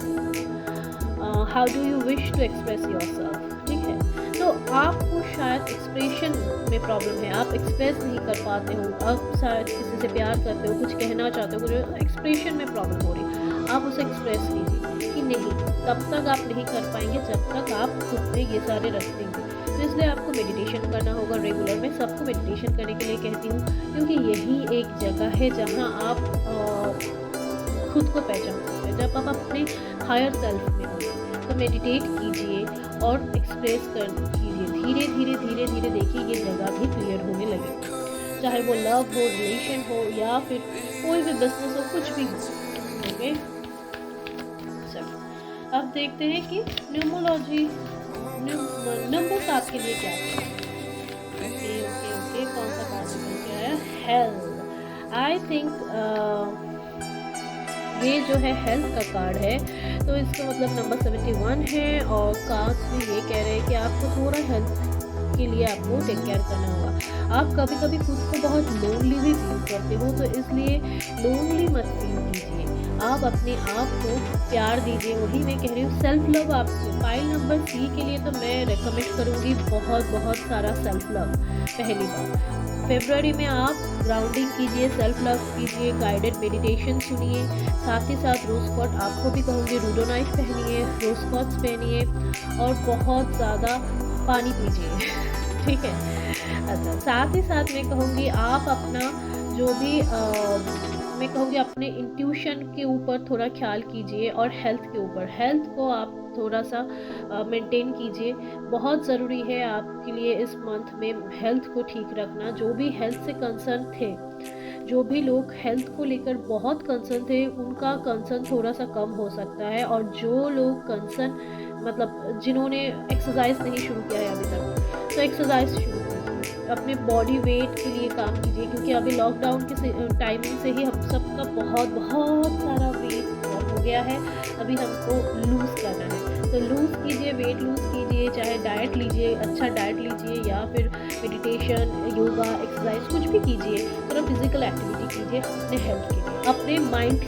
how do you wish to express yourself. ठीक है, तो आपको शायद एक्सप्रेशन में प्रॉब्लम है, आप एक्सप्रेस नहीं कर पाते हो, आप शायद किसी से प्यार करते हो, कुछ कहना चाहते हो, कुछ एक्सप्रेशन में प्रॉब्लम हो रही है, आप उसे एक्सप्रेस कीजिए कि नहीं, तब तक आप नहीं कर पाएंगे जब तक आप खुद में ये सारे रख देंगे। तो इसलिए आपको मेडिटेशन करना होगा रेगुलर। मैं सबको मेडिटेशन करने के लिए कहती हूँ, क्योंकि यही एक जगह है जहाँ आप खुद को पहचान सकते हैं, जब आप अपने हायर सेल्फ में होंगे। तो मेडिटेट कीजिए और एक्सप्रेस कर कीजिए, धीरे धीरे धीरे धीरे देखिए ये जगह भी क्लियर होने लगे, चाहे वो लव हो, रिलेशन हो, या फिर कोई भी बिजनेस हो, कुछ भी हो। ओके, चलो अब देखते हैं कि न्यूमरोलॉजी नंबर्स आपके लिए क्या है। ओके ओके ओके, कौन सा कार्ड निकल के आया, हेल्थ। आई थिंक ये जो है हेल्थ का कार्ड है, तो इसका मतलब नंबर 71 है, और कार्ड्स भी ये कह रहे हैं कि आपको थोड़ा हेल्थ के लिए आपको टेक केयर करना होगा। आप कभी कभी खुद को बहुत लोनली भी फील करते हो, तो इसलिए लोनली मत फील कीजिए, आप अपने आप को प्यार दीजिए। वही मैं कह रही हूँ, सेल्फ लव। आपको फाइल नंबर सी के लिए तो मैं रेकमेंड करूँगी बहुत सारा सेल्फ लव। पहली बार फरवरी में आप ग्राउंडिंग कीजिए, सेल्फ लव कीजिए, गाइडेड मेडिटेशन सुनिए, साथ ही साथ रोज क्वार्ट्स, आपको भी कहूँगी रूडोनाइट पहनिए, रोज क्वार्ट्स पहनिए, और बहुत ज़्यादा पानी पीजिए। ठीक है, अच्छा, साथ ही साथ मैं कहूँगी आप अपना जो भी मैं कहूँगी अपने इंट्यूशन के ऊपर थोड़ा ख्याल कीजिए, और हेल्थ के ऊपर, हेल्थ को आप थोड़ा सा मेंटेन कीजिए। बहुत ज़रूरी है आपके लिए इस मंथ में हेल्थ को ठीक रखना। जो भी हेल्थ से कंसर्न थे, जो भी लोग हेल्थ को लेकर बहुत कंसर्न थे, उनका कंसर्न थोड़ा सा कम हो सकता है, और जो लोग कंसर्न मतलब जिन्होंने एक्सरसाइज नहीं शुरू किया है अभी तक, तो एक्सरसाइज शुरू कीजिए, अपने बॉडी वेट के लिए काम कीजिए, क्योंकि अभी लॉकडाउन के टाइमिंग से ही हम सबका बहुत सारा वेट हो गया है, अभी हमको लूज़ करना है। तो लूज़ कीजिए, वेट लूज़ कीजिए, चाहे डाइट लीजिए, अच्छा डाइट लीजिए, या फिर मेडिटेशन, योगा, एक्सरसाइज कुछ भी कीजिए, थोड़ा फिजिकल एक्टिविटी कीजिए अपने हेल्थ के लिए, अपने mind,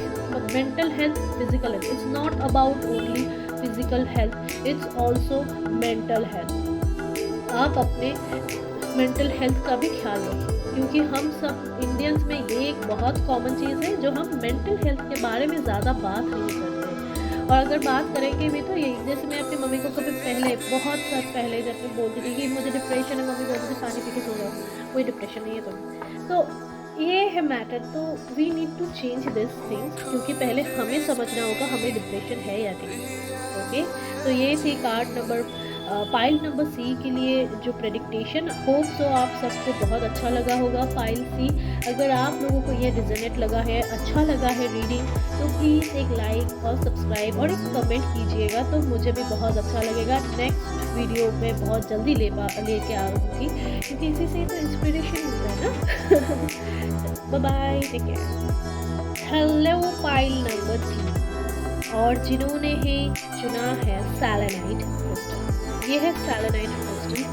mental health, physical health. It's not about only physical health, it's also mental health. आप अपने मेंटल हेल्थ का भी ख्याल रखें, क्योंकि हम सब इंडियंस में ये एक बहुत कॉमन चीज़ है, जो हम मेंटल हेल्थ के बारे में ज़्यादा बात नहीं करते। और अगर बात करेंगे भी तो यही, जैसे मैं अपनी मम्मी को कभी पहले, बहुत साल पहले जब मैं बोलती थी कि मुझे डिप्रेशन है, मम्मी बोलती थी पानी पी के सो जाओ, कोई डिप्रेशन नहीं है तो ये है मैटर। तो we need to change this things, क्योंकि पहले हमें समझना होगा हमें डिप्रेशन है या नहीं। ओके, तो ये थी card number pile number C के लिए जो प्रेडिक्टेशन। होप सो आप सबको बहुत अच्छा लगा होगा फाइल सी। अगर आप लोगों को ये रिजनेट लगा है, अच्छा लगा है रीडिंग, तो प्लीज़ एक लाइक और सब्सक्राइब और एक कमेंट कीजिएगा, तो मुझे भी बहुत अच्छा लगेगा। नेक्स्ट वीडियो में बहुत जल्दी लेके आऊँगी, क्योंकि इसी से तो इंस्पिरेशन मिलता है ना। Bye, take care. Hello pile number 3, और जिन्होंने ही चुना है सेलेनाइट क्रिस्टल। ये है सेलेनाइट क्रिस्टल,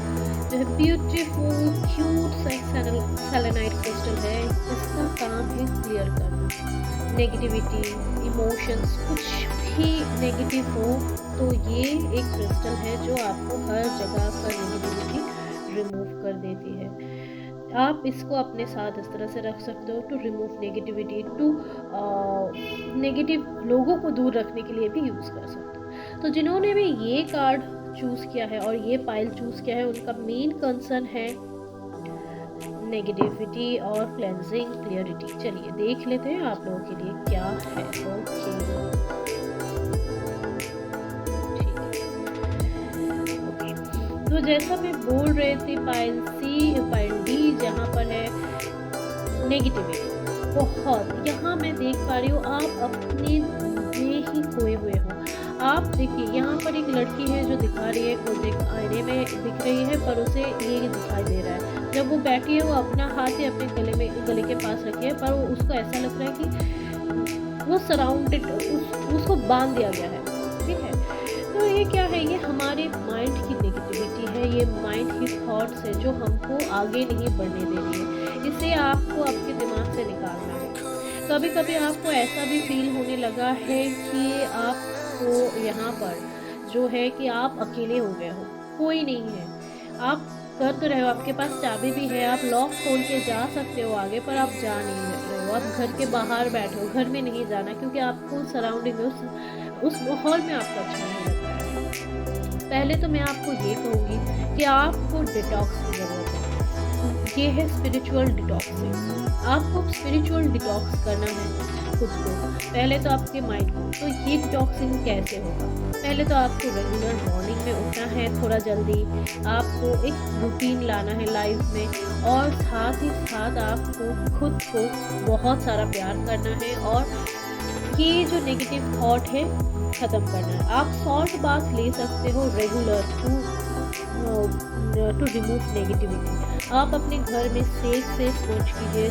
जो है ब्यूटीफुल क्यूट सेलेनाइट क्रिस्टल है। इसका काम है क्लियर करना नेगेटिविटी, इमोशंस, कुछ भी नेगेटिव हो तो ये एक क्रिस्टल है जो आपको हर जगह का नेगेटिविटी रिमूव कर देती है। आप इसको अपने साथ इस तरह से रख सकते हो to remove negativity, to negative लोगों को दूर रखने के लिए भी यूज़ कर सकते हो। तो जिन्होंने भी ये कार्ड चूज़ किया है और ये पाइल चूज़ किया है, उनका मेन कंसर्न है नेगेटिविटी और क्लेंजिंग क्लियरिटी। चलिए देख लेते हैं आप लोगों के लिए क्या है। ओके, तो जैसा मैं बोल रही थी, पाइल डी जहाँ पर है नेगेटिविटी बहुत, यहाँ मैं देख पा रही हूँ आप अपने में ही खोए हुए हो। आप देखिए यहाँ पर एक लड़की है जो दिखा रही है, खुद एक आईने में दिख रही है, पर उसे ये दिखाई दे रहा है। जब वो बैठी है वो अपना हाथ ही अपने गले के पास रखी है, पर उसको ऐसा लग रहा है कि वो सराउंडेड, उसको बांध दिया गया है। ठीक है, तो ये क्या है, ये हमारे माइंड की नेगेटिविटी है, ये माइंड की थॉट्स है जो हमको आगे नहीं बढ़ने दे रही है। इसे आपको आपके दिमाग से निकालना है। कभी कभी आपको ऐसा भी फील होने लगा है कि आपको यहाँ पर जो है कि आप अकेले हो गए हो, कोई नहीं है। आप कर तो रहे हो, आपके पास चाबी भी है, आप लॉक खोल के जा सकते हो आगे, पर आप जा नहीं रहे हो। आप घर के बाहर बैठे हो, घर में नहीं जाना, क्योंकि आपको सराउंडिंग में उस माहौल में आपको अच्छा नहीं लगता है। पहले तो मैं आपको ये कहूँगी कि आपको डिटॉक्स की ज़रूरत है। ये है स्पिरिचुअल डिटॉक्सिंग। आपको स्पिरिचुअल डिटॉक्स करना है खुद को, पहले तो आपके माइंड को। तो ये डिटॉक्सिंग कैसे होगा? पहले तो आपको रेगुलर मॉर्निंग में उठना है थोड़ा जल्दी, आपको एक रूटीन लाना है लाइफ में, और साथ ही साथ आपको खुद को बहुत सारा प्यार करना है, और ये जो नेगेटिव थॉट है ख़त्म करना है। आप सॉल्ट बाथ ले सकते हो रेगुलर टू रिमूव नेगेटिविटी। आप अपने घर में सेज से स्पॉन्ज कीजिए,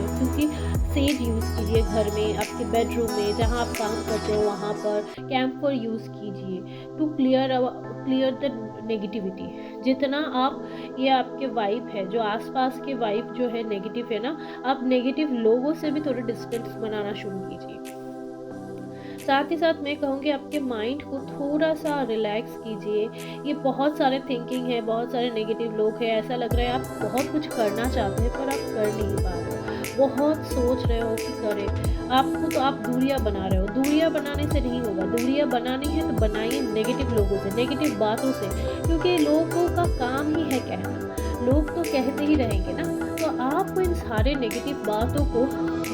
क्योंकि सेज यूज़ कीजिए घर में, आपके बेडरूम में जहाँ आप काम करते हो वहाँ पर कैम्फर यूज़ कीजिए टू क्लियर द नेगेटिविटी। जितना आप, ये आपके वाइब है, जो आसपास के वाइब जो है नेगेटिव है ना, आप नेगेटिव लोगों से भी थोड़ा डिस्टेंस बनाना शुरू कीजिए। साथ ही साथ मैं कहूँगी आपके माइंड को थोड़ा सा रिलैक्स कीजिए। ये बहुत सारे थिंकिंग है, बहुत सारे नेगेटिव लोग हैं, ऐसा लग रहा है आप बहुत कुछ करना चाहते हैं पर आप कर नहीं पा रहे हो, बहुत सोच रहे हो कि करें आपको, तो आप दूरियां बना रहे हो। दूरियां बनाने से नहीं होगा, दूरियां बनानी है तो बनाइए नेगेटिव लोगों से, नेगेटिव बातों से, क्योंकि लोगों का काम ही है कहना, लोग तो कहते ही रहेंगे ना। तो आपको इन सारे नेगेटिव बातों को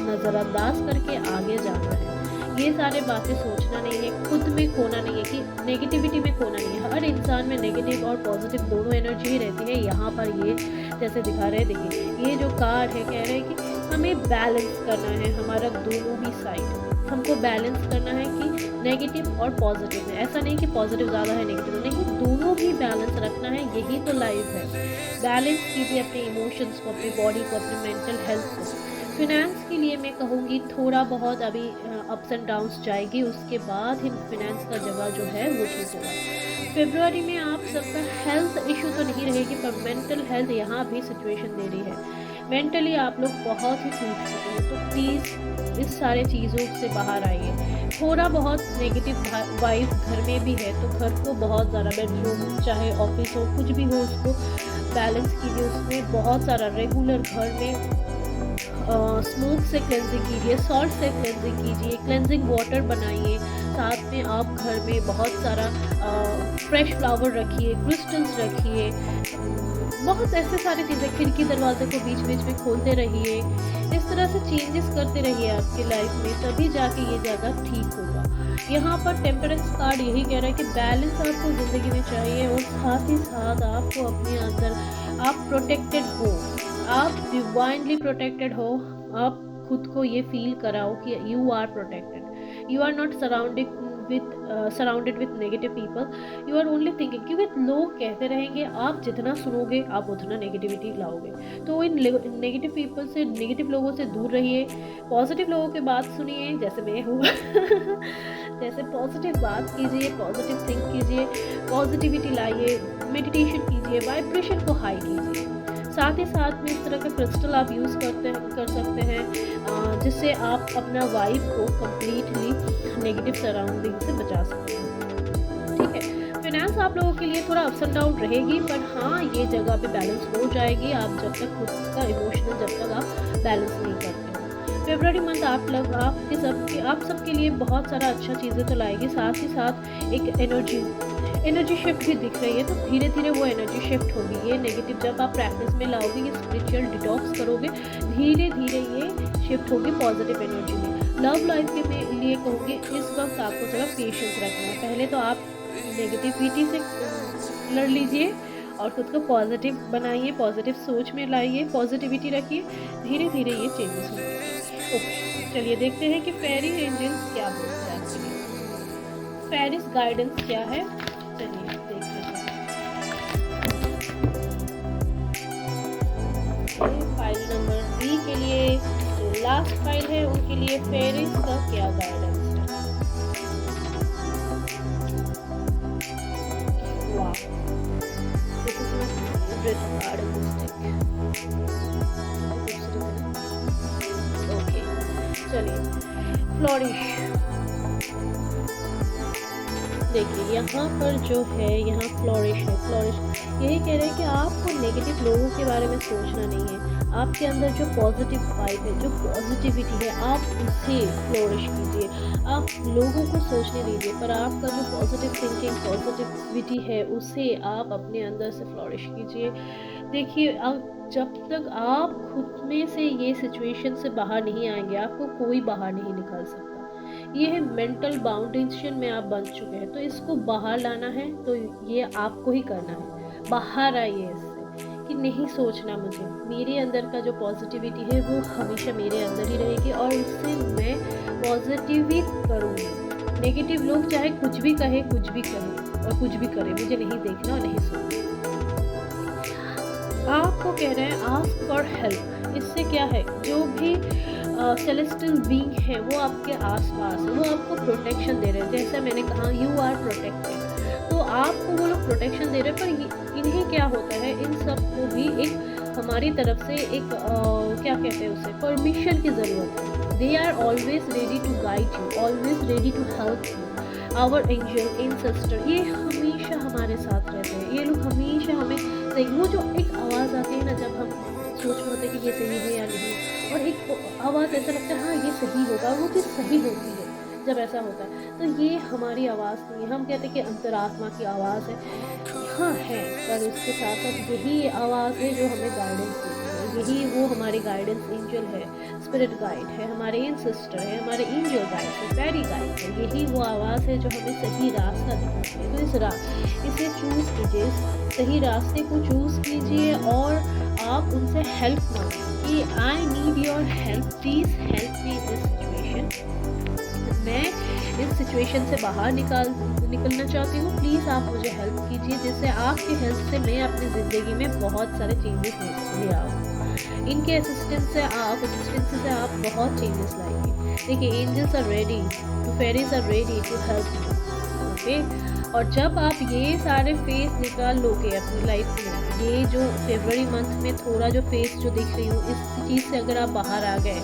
नज़रअंदाज करके आगे जाना है। ये सारे बातें सोचना नहीं है, खुद में खोना नहीं है, कि नेगेटिविटी में खोना नहीं है। हर इंसान में नेगेटिव और पॉजिटिव दोनों एनर्जी ही रहती है। यहाँ पर ये जैसे दिखा रहे हैं, देखिए ये जो कार्ड है कह रहे हैं कि हमें बैलेंस करना है, हमारा दोनों ही साइड हमको बैलेंस करना है कि नेगेटिव और पॉजिटिव में। ऐसा नहीं कि पॉजिटिव ज़्यादा है नेगेटिव नहीं, दोनों ही बैलेंस रखना है, यही तो लाइफ है। बैलेंस कीजिए अपने इमोशंस को, अपनी बॉडी को, अपनी मेंटल हेल्थ को। फिनेंस के लिए मैं कहूँगी थोड़ा बहुत अभी अप्स एंड डाउन्स जाएगी, उसके बाद ही फिनेंस का जगह जो है वो ठीक होगा। फरवरी में आप सबका हेल्थ इशू तो नहीं रहेगी, पर मेंटल हेल्थ यहाँ भी सिचुएशन दे रही है। मेंटली आप लोग बहुत ही टूट चुके हो, तो प्लीज़ इस सारे चीज़ों से बाहर आइए। थोड़ा बहुत नेगेटिव वाइब घर में भी है, तो घर को बहुत ज़्यादा, बेडरूम चाहे ऑफिस हो कुछ भी हो, उसको बैलेंस कीजिए। उसमें बहुत सारा रेगुलर घर में स्मोक से क्लेंजिंग कीजिए, सॉल्ट से क्लेंजिंग कीजिए, क्लेंजिंग वाटर बनाइए। साथ में आप घर में बहुत सारा फ्रेश फ्लावर रखिए, क्रिस्टल्स रखिए, बहुत ऐसे सारी चीज़ें, खिड़की दरवाजे को बीच बीच में खोलते रहिए। इस तरह से चेंजेस करते रहिए आपकी लाइफ में, तभी जाके ये जगह ठीक होगा। यहाँ पर टेम्परेंस कार्ड यही कह रहा है कि बैलेंस आपको ज़िंदगी में चाहिए, और साथ ही साथ आपको अपने अंदर आप प्रोटेक्टेड हो, आप डिवाइनली प्रोटेक्टेड हो। आप खुद को ये फील कराओ कि you are protected, you are not surrounded with negative people, you are only thinking. क्योंकि लोग कहते रहेंगे, आप जितना सुनोगे आप उतना नेगेटिविटी लाओगे। तो इन नेगेटिव पीपल से, नेगेटिव लोगों से दूर रहिए, पॉजिटिव लोगों की बात सुनिए, जैसे मैं हूँ जैसे पॉजिटिव बात कीजिए, पॉजिटिव थिंक कीजिए, पॉजिटिविटी लाइए, मेडिटेशन कीजिए, वाइब्रेशन को हाई कीजिए। साथ ही साथ में इस तरह के क्रिस्टल आप यूज़ कर सकते हैं, जिससे आप अपना वाइब को कम्प्लीटली नेगेटिव सराउंडिंग से बचा सकते हैं। ठीक है, फाइनेंस आप लोगों के लिए थोड़ा अप्स एंड डाउन रहेगी, पर हाँ ये जगह पे बैलेंस हो जाएगी। आप जब तक खुद का इमोशनल, जब तक आप बैलेंस नहीं करते हो, फरवरी मंथ आप सबके लिए बहुत सारा अच्छा चीज़ें तो लाएगी, साथ ही साथ एक एनर्जी शिफ्ट भी दिख रही है। तो धीरे धीरे वो एनर्जी शिफ्ट होगी। ये नेगेटिव जब आप प्रैक्टिस में लाओगे, ये स्पिरिचुअल डिटॉक्स करोगे, धीरे धीरे ये शिफ्ट होगी पॉजिटिव एनर्जी में। लव लाइफ के में लिए कहूँगी, इस वक्त आपको थोड़ा पेशेंस रखना है। पहले तो आप नेगेटिविटी से लड़ लीजिए और खुद को पॉजिटिव बनाइए, पॉजिटिव सोच में लाइए, पॉजिटिविटी रखिए, धीरे धीरे ये चेंजेस होंगे। ओके, चलिए देखते हैं कि फेरी एंजल्स क्या बोलते हैं आपके लिए। फेरिस गाइडेंस क्या है, चलिए देखते हैं। फाइल नंबर बी के लिए जो लास्ट फाइल है, उनके लिए फेरिस का क्या गाइडेंस है। वाह, this is my favourite card in this deck. Okay, चलिए फ्लोरिश। देखिए यहाँ पर जो है, यहाँ फ्लोरिश है। फ्लोरिश यही कह रहे हैं कि आपको नेगेटिव लोगों के बारे में सोचना नहीं है। आपके अंदर जो पॉजिटिव वाइब है, जो पॉजिटिविटी है, आप उसे फ्लोरिश कीजिए। आप लोगों को सोचने दीजिए, पर आपका जो पॉजिटिव थिंकिंग, पॉजिटिविटी है, उसे आप अपने अंदर से फ्लोरिश कीजिए। देखिए, अब जब तक आप खुद में से ये सिचुएशन से बाहर नहीं आएंगे, आपको कोई बाहर नहीं निकाल सकता। ये है मेंटल बाउंडेशन में आप बन चुके हैं, तो इसको बाहर लाना है, तो ये आपको ही करना है। बाहर आइए इससे, कि नहीं सोचना मुझे, मेरे अंदर का जो पॉजिटिविटी है वो हमेशा मेरे अंदर ही रहेगी और उससे मैं पॉजिटिव ही करूँगी। नेगेटिव लोग चाहे कुछ भी कहे और कुछ भी करे, मुझे नहीं देखना और नहीं सुनना। आपको कह रहे हैं आस्क फॉर हेल्प। इससे क्या है, जो भी सेलेस्टियल बीइंग है वो आपके आसपास है, वो आपको प्रोटेक्शन दे रहे हैं। जैसा मैंने कहा, यू आर प्रोटेक्टेड, तो आपको वो लोग प्रोटेक्शन दे रहे हैं। पर इन्हें क्या होता है, इन सब को भी एक हमारी तरफ से एक क्या कहते हैं उसे, परमिशन की ज़रूरत है। They are always ready to guide you, always ready to help you. Our angel, ancestor, ये हमेशा हमारे साथ रहते हैं। ये लोग हमेशा हमें सही, वो जो एक आवाज़ आती है ना, जब हम सोच में होते हैं कि ये सही है या नहीं, और एक आवाज़ ऐसा लगता है हाँ ये सही होगा, और वो चीज़ सही होती है जब ऐसा होता है। तो ये हमारी आवाज़ नहीं है। हम कहते हैं कि अंतरात्मा की आवाज़ है, हाँ है, पर उसके साथ साथ यही आवाज़ है जो हमें गाइडेंस देती है। यही वो हमारी गाइडेंस एंजल है, स्पिरिट गाइड है, हमारे एंसेस्टर है, हमारे एंजल गाइड है, फेरी गाइड है। यही वो आवाज़ है जो हमें सही रास्ता दिखाती है। तो इसे चूज़ कीजिए, सही रास्ते को चूज़ कीजिए और आप उनसे हेल्प मांगिए कि I need your help, please help me in this situation. मैं इस सिचुएशन से बाहर निकलना चाहती हूँ, प्लीज़ आप मुझे हेल्प कीजिए, जिससे आपकी हेल्प से मैं अपनी ज़िंदगी में बहुत सारे चेंजेस ले आऊँ। इनके असिस्टेंस से आप बहुत चेंजेस लाएंगे। देखिए, angels are ready, fairies are ready to help you. Okay, और जब आप ये सारे फेस निकाल लोगे अपनी लाइफ में, ये जो फरवरी मंथ में थोड़ा जो फेस जो देख रही हूँ, इस चीज़ से अगर आप बाहर आ गए,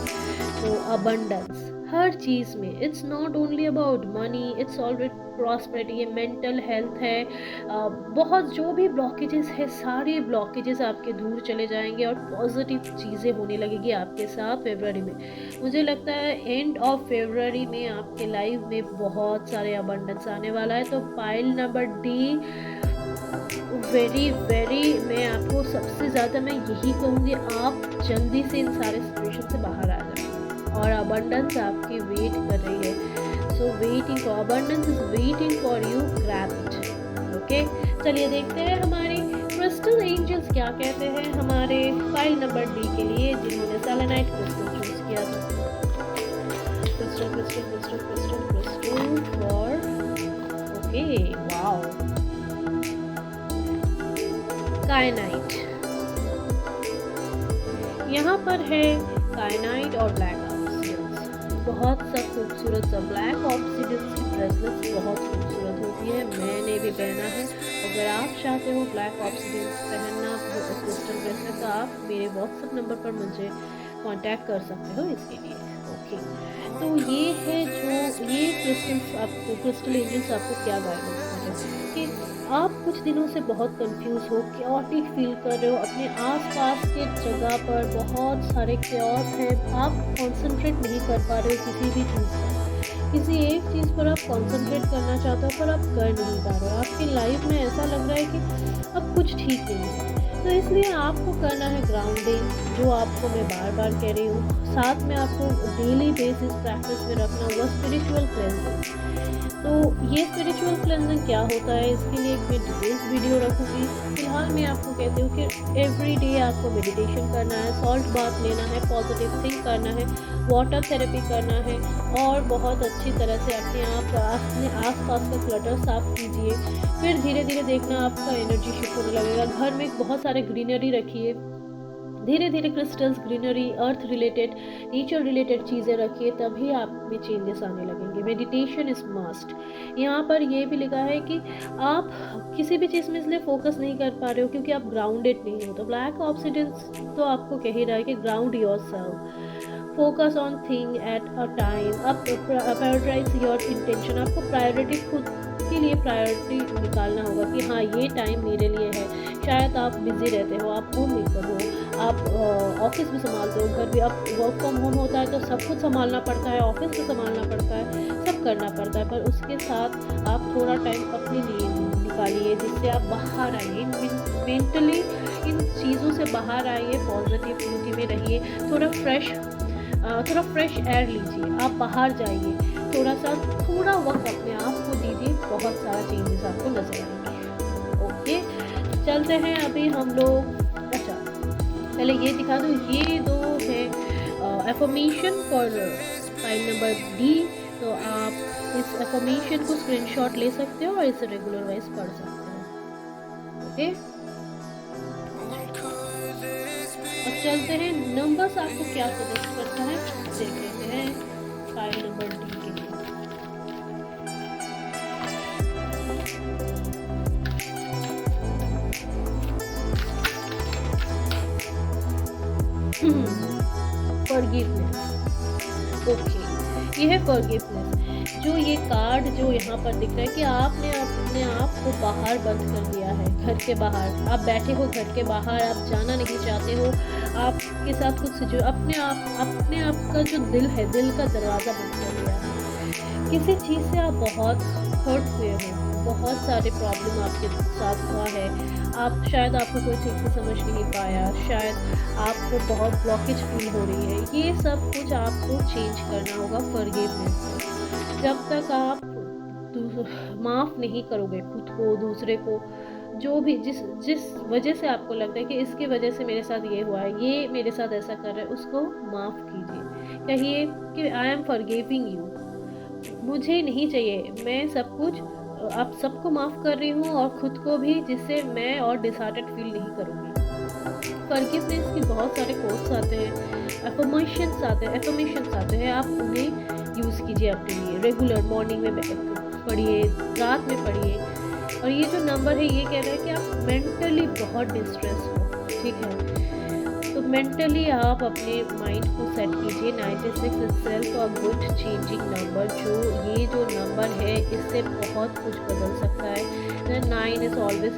तो अबंडेंस हर चीज़ में, it's not only about money, it's already prosperity, ये मेंटल हेल्थ है, बहुत जो भी ब्लॉकेजेस है, सारे ब्लॉकेजेस आपके दूर चले जाएंगे और पॉजिटिव चीज़ें होने लगेगी आपके साथ फरवरी में। मुझे लगता है एंड ऑफ फरवरी में आपके लाइफ में बहुत सारे अबंडेंस आने वाला है। तो पाइल नंबर डी, वेरी मैं आपको सबसे ज़्यादा मैं यही कहूँगी, आप जल्दी से इन सारे सिचुएशन से बाहर आ जाए और अबंडेंस आपकी वेट कर रही है। So waiting for abundance is waiting for you, grab it. Okay, चलिए देखते हैं हमारे क्रिस्टल एंजल्स क्या कहते हैं हमारे फाइल नंबर डी के लिए, जिन्होंने सेलेनाइट क्रिस्टल चूज किया था। Crystal for, okay, wow, kyanite. यहाँ पर है कायनाइट और ब्लैक ऑब्सिडियंस। बहुत सा खूबसूरत सा ब्लैक ऑब्सिडियंस की ब्रेसलेट्स बहुत खूबसूरत होती है, मैंने भी पहना है। अगर आप चाहते हो ब्लैक ऑब्सिडियंस पहनना क्रिस्टल ब्रेसलेट, तो आप मेरे व्हाट्सएप नंबर पर मुझे कांटेक्ट कर सकते हो इसके लिए। ओके, तो ये है जो ये क्रिस्टल एंजल्स आपको क्या गाइडेंस कर रहे हैं कि आप कुछ दिनों से बहुत कंफ्यूज हो, क्योटिक फील कर रहे हो, अपने आसपास के जगह पर बहुत सारे क्योस है, आप कंसंट्रेट नहीं कर पा रहे हो किसी भी चीज़ पर, किसी एक चीज़ पर आप कंसंट्रेट करना चाहते हो पर आप कर नहीं पा रहे हो, आपकी लाइफ में ऐसा लग रहा है कि अब कुछ ठीक नहीं है। तो इसलिए आपको करना है ग्राउंडिंग, जो आपको मैं बार बार कह रही हूँ। साथ में आपको डेली बेसिस प्रैक्टिस में रखना होगा स्पिरिचुअल क्लेंजिंग। तो ये स्पिरिचुअल क्लेंजिंग क्या होता है, इसके लिए एक मैं डिटेल्स वीडियो रखूँगी। फिलहाल मैं आपको कहती हूँ कि एवरी डे आपको मेडिटेशन करना है, सॉल्ट बाथ लेना है, पॉजिटिव थिंक करना है, वाटर थेरेपी करना है और बहुत अच्छी तरह से अपने आसपास का क्लटर साफ कीजिए। फिर धीरे धीरे देखना आपका एनर्जी शिफ्ट होने लगेगा। घर में बहुत सारे ग्रीनरी रखिए, धीरे धीरे क्रिस्टल्स, ग्रीनरी, अर्थ रिलेटेड, नेचर रिलेटेड चीज़ें रखिए, तभी आप में चेंजेस आने लगेंगे। Meditation is must. यहाँ पर ये भी लिखा है कि आप किसी भी चीज़ में इसलिए फोकस नहीं कर पा रहे हो क्योंकि आप ग्राउंडेड नहीं हो। तो ब्लैक ऑब्सिडियंस तो आपको कह ही रहा है कि ground yourself, focus on thing at a time, आप प्रायोरिटाइज योर इंटेंशन। आपको प्रायोरिटी खुद के लिए प्रायोरिटी निकालना होगा कि हाँ ये टाइम मेरे लिए है। शायद आप बिजी रहते हो, आप होम मेकर हो, आप ऑफिस भी संभालते हो, घर भी, आप वर्क फ्रॉम होम होता है तो सब कुछ संभालना पड़ता है, ऑफिस भी संभालना पड़ता है, सब करना पड़ता है, पर उसके साथ आप थोड़ा टाइम अपने लिए निकालिए जिससे आप बाहर आइए, मेंटली इन चीज़ों से बाहर आइए, पॉजिटिविटी में रहिए, थोड़ा फ्रेश एयर लीजिए, आप बाहर जाइए, थोड़ा वक्त अपने आप को दीजिए, बहुत सारा चेंजेस आपको नजर आएंगे। ओके, चलते हैं अभी हम लोग। अच्छा, पहले ये दिखा दूँ, ये दो है affirmation for file number D. तो आप इस एफर्मेशन को स्क्रीनशॉट ले सकते हो और इसे रेगुलर वाइज पढ़ सकते हो। ओके, अब चलते हैं नंबर्स आपको क्या सजेस्ट करता है, देख लेते हैं फाइल नंबर डी के लिए। फॉरगिवनेस। ओके, ये है फॉरगिवनेस। जो ये कार्ड जो यहाँ पर दिख रहा है कि आपने अपने आप को बाहर बंद कर दिया है, घर के बाहर आप बैठे हो, घर के बाहर आप जाना नहीं चाहते हो, आपके साथ कुछ जो अपने आप का जो दिल है, दिल का दरवाज़ा बंद कर दिया है। किसी चीज़ से आप बहुत हर्ट हुए हो, बहुत सारे प्रॉब्लम आपके साथ हुआ है, आप शायद आपको कोई ठीक से समझ नहीं पाया, शायद आपको बहुत ब्लॉकेज फील हो रही है, ये सब कुछ आपको चेंज करना होगा फॉरगिवनेस से। जब तक आप माफ़ नहीं करोगे खुद को, दूसरे को, जो भी जिस वजह से आपको लगता है कि इसकी वजह से मेरे साथ ये हुआ है, ये मेरे साथ ऐसा कर रहा है, उसको माफ़ कीजिए। कहिए कि आई एम फॉरगिविंग यू, मुझे नहीं चाहिए, मैं सब कुछ आप सबको माफ़ कर रही हूँ और ख़ुद को भी, जिससे मैं और डिसहार्टेड फील नहीं करूँगी। फॉरगिवनेस के बहुत सारे कोट्स आते हैं, एफर्मेशंस आते हैं, आप उन्हें यूज़ कीजिए अपने लिए। रेगुलर मॉर्निंग में पढ़िए, रात में पढ़िए। और ये जो नंबर है ये कह रहा है कि आप मेंटली बहुत डिस्ट्रेस हो, ठीक है, तो मेंटली आप अपने माइंड को सेट कीजिए। 96 itself a good changing number, जो नंबर है इससे बहुत कुछ बदल सकता है। 9 इज़ ऑलवेज,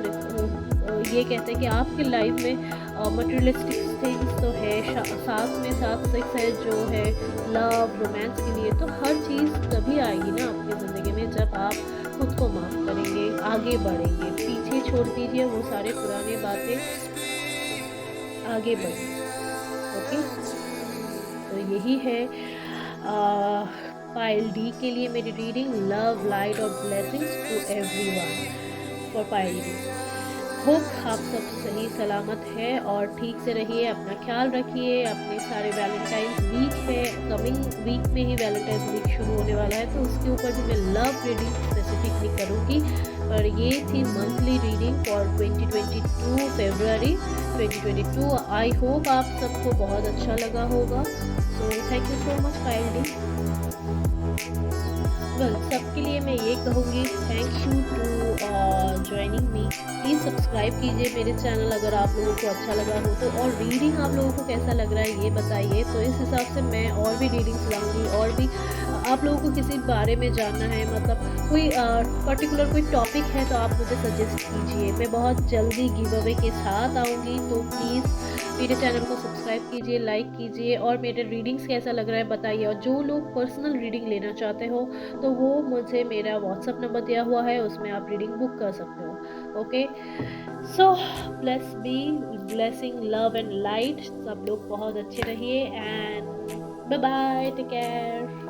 ये कहते हैं कि आपकी लाइफ में मटेरियलिस्टिक थिंग्स तो है, साथ में 6 है जो है लव, रोमांस के लिए। तो हर चीज़ तभी आएगी ना आपकी ज़िंदगी में जब आप खुद को माफ़ करेंगे, आगे बढ़ेंगे, पीछे छोड़ दीजिए वो सारे पुराने बातें, आगे बढ़ें। ओके, तो यही है पाइल डी के लिए मेरी रीडिंग, लव, लाइट और blessings to everyone for pile D. Hope आप सब सही सलामत है और ठीक से रहिए, अपना ख्याल रखिए। अपने सारे वैलेंटाइंस वीक है, कमिंग वीक में ही वैलेंटाइंस वीक शुरू होने वाला है, तो उसके ऊपर भी मैं लव रीडिंग स्पेसिफिकली करूँगी। और ये थी monthly reading for 2022 February 2022। I hope आप सबको बहुत अच्छा लगा होगा। So thank you so much pile D. Well, सबके लिए मैं ये कहूँगी thank you to joining me. Please subscribe कीजिए मेरे चैनल अगर आप लोगों को अच्छा लगा हो तो, और रीडिंग आप लोगों को कैसा लग रहा है ये बताइए, तो इस हिसाब से मैं और भी रीडिंग्स लाऊंगी और भी आप लोगों को किसी बारे में जानना है, मतलब कोई पर्टिकुलर कोई टॉपिक है तो आप मुझे सजेस्ट कीजिए। मैं बहुत जल्दी गिव अवे के साथ आऊँगी, तो प्लीज़ मेरे चैनल को सब्सक्राइब कीजिए, लाइक कीजिए और मेरे रीडिंग्स कैसा लग रहा है बताइए। और जो लोग पर्सनल रीडिंग लेना चाहते हो तो वो मुझे मेरा व्हाट्सएप नंबर दिया हुआ है, उसमें आप रीडिंग बुक कर सकते हो। Okay, so bless be, blessing, love and light. सब लोग बहुत अच्छे रहिए and bye bye, take care.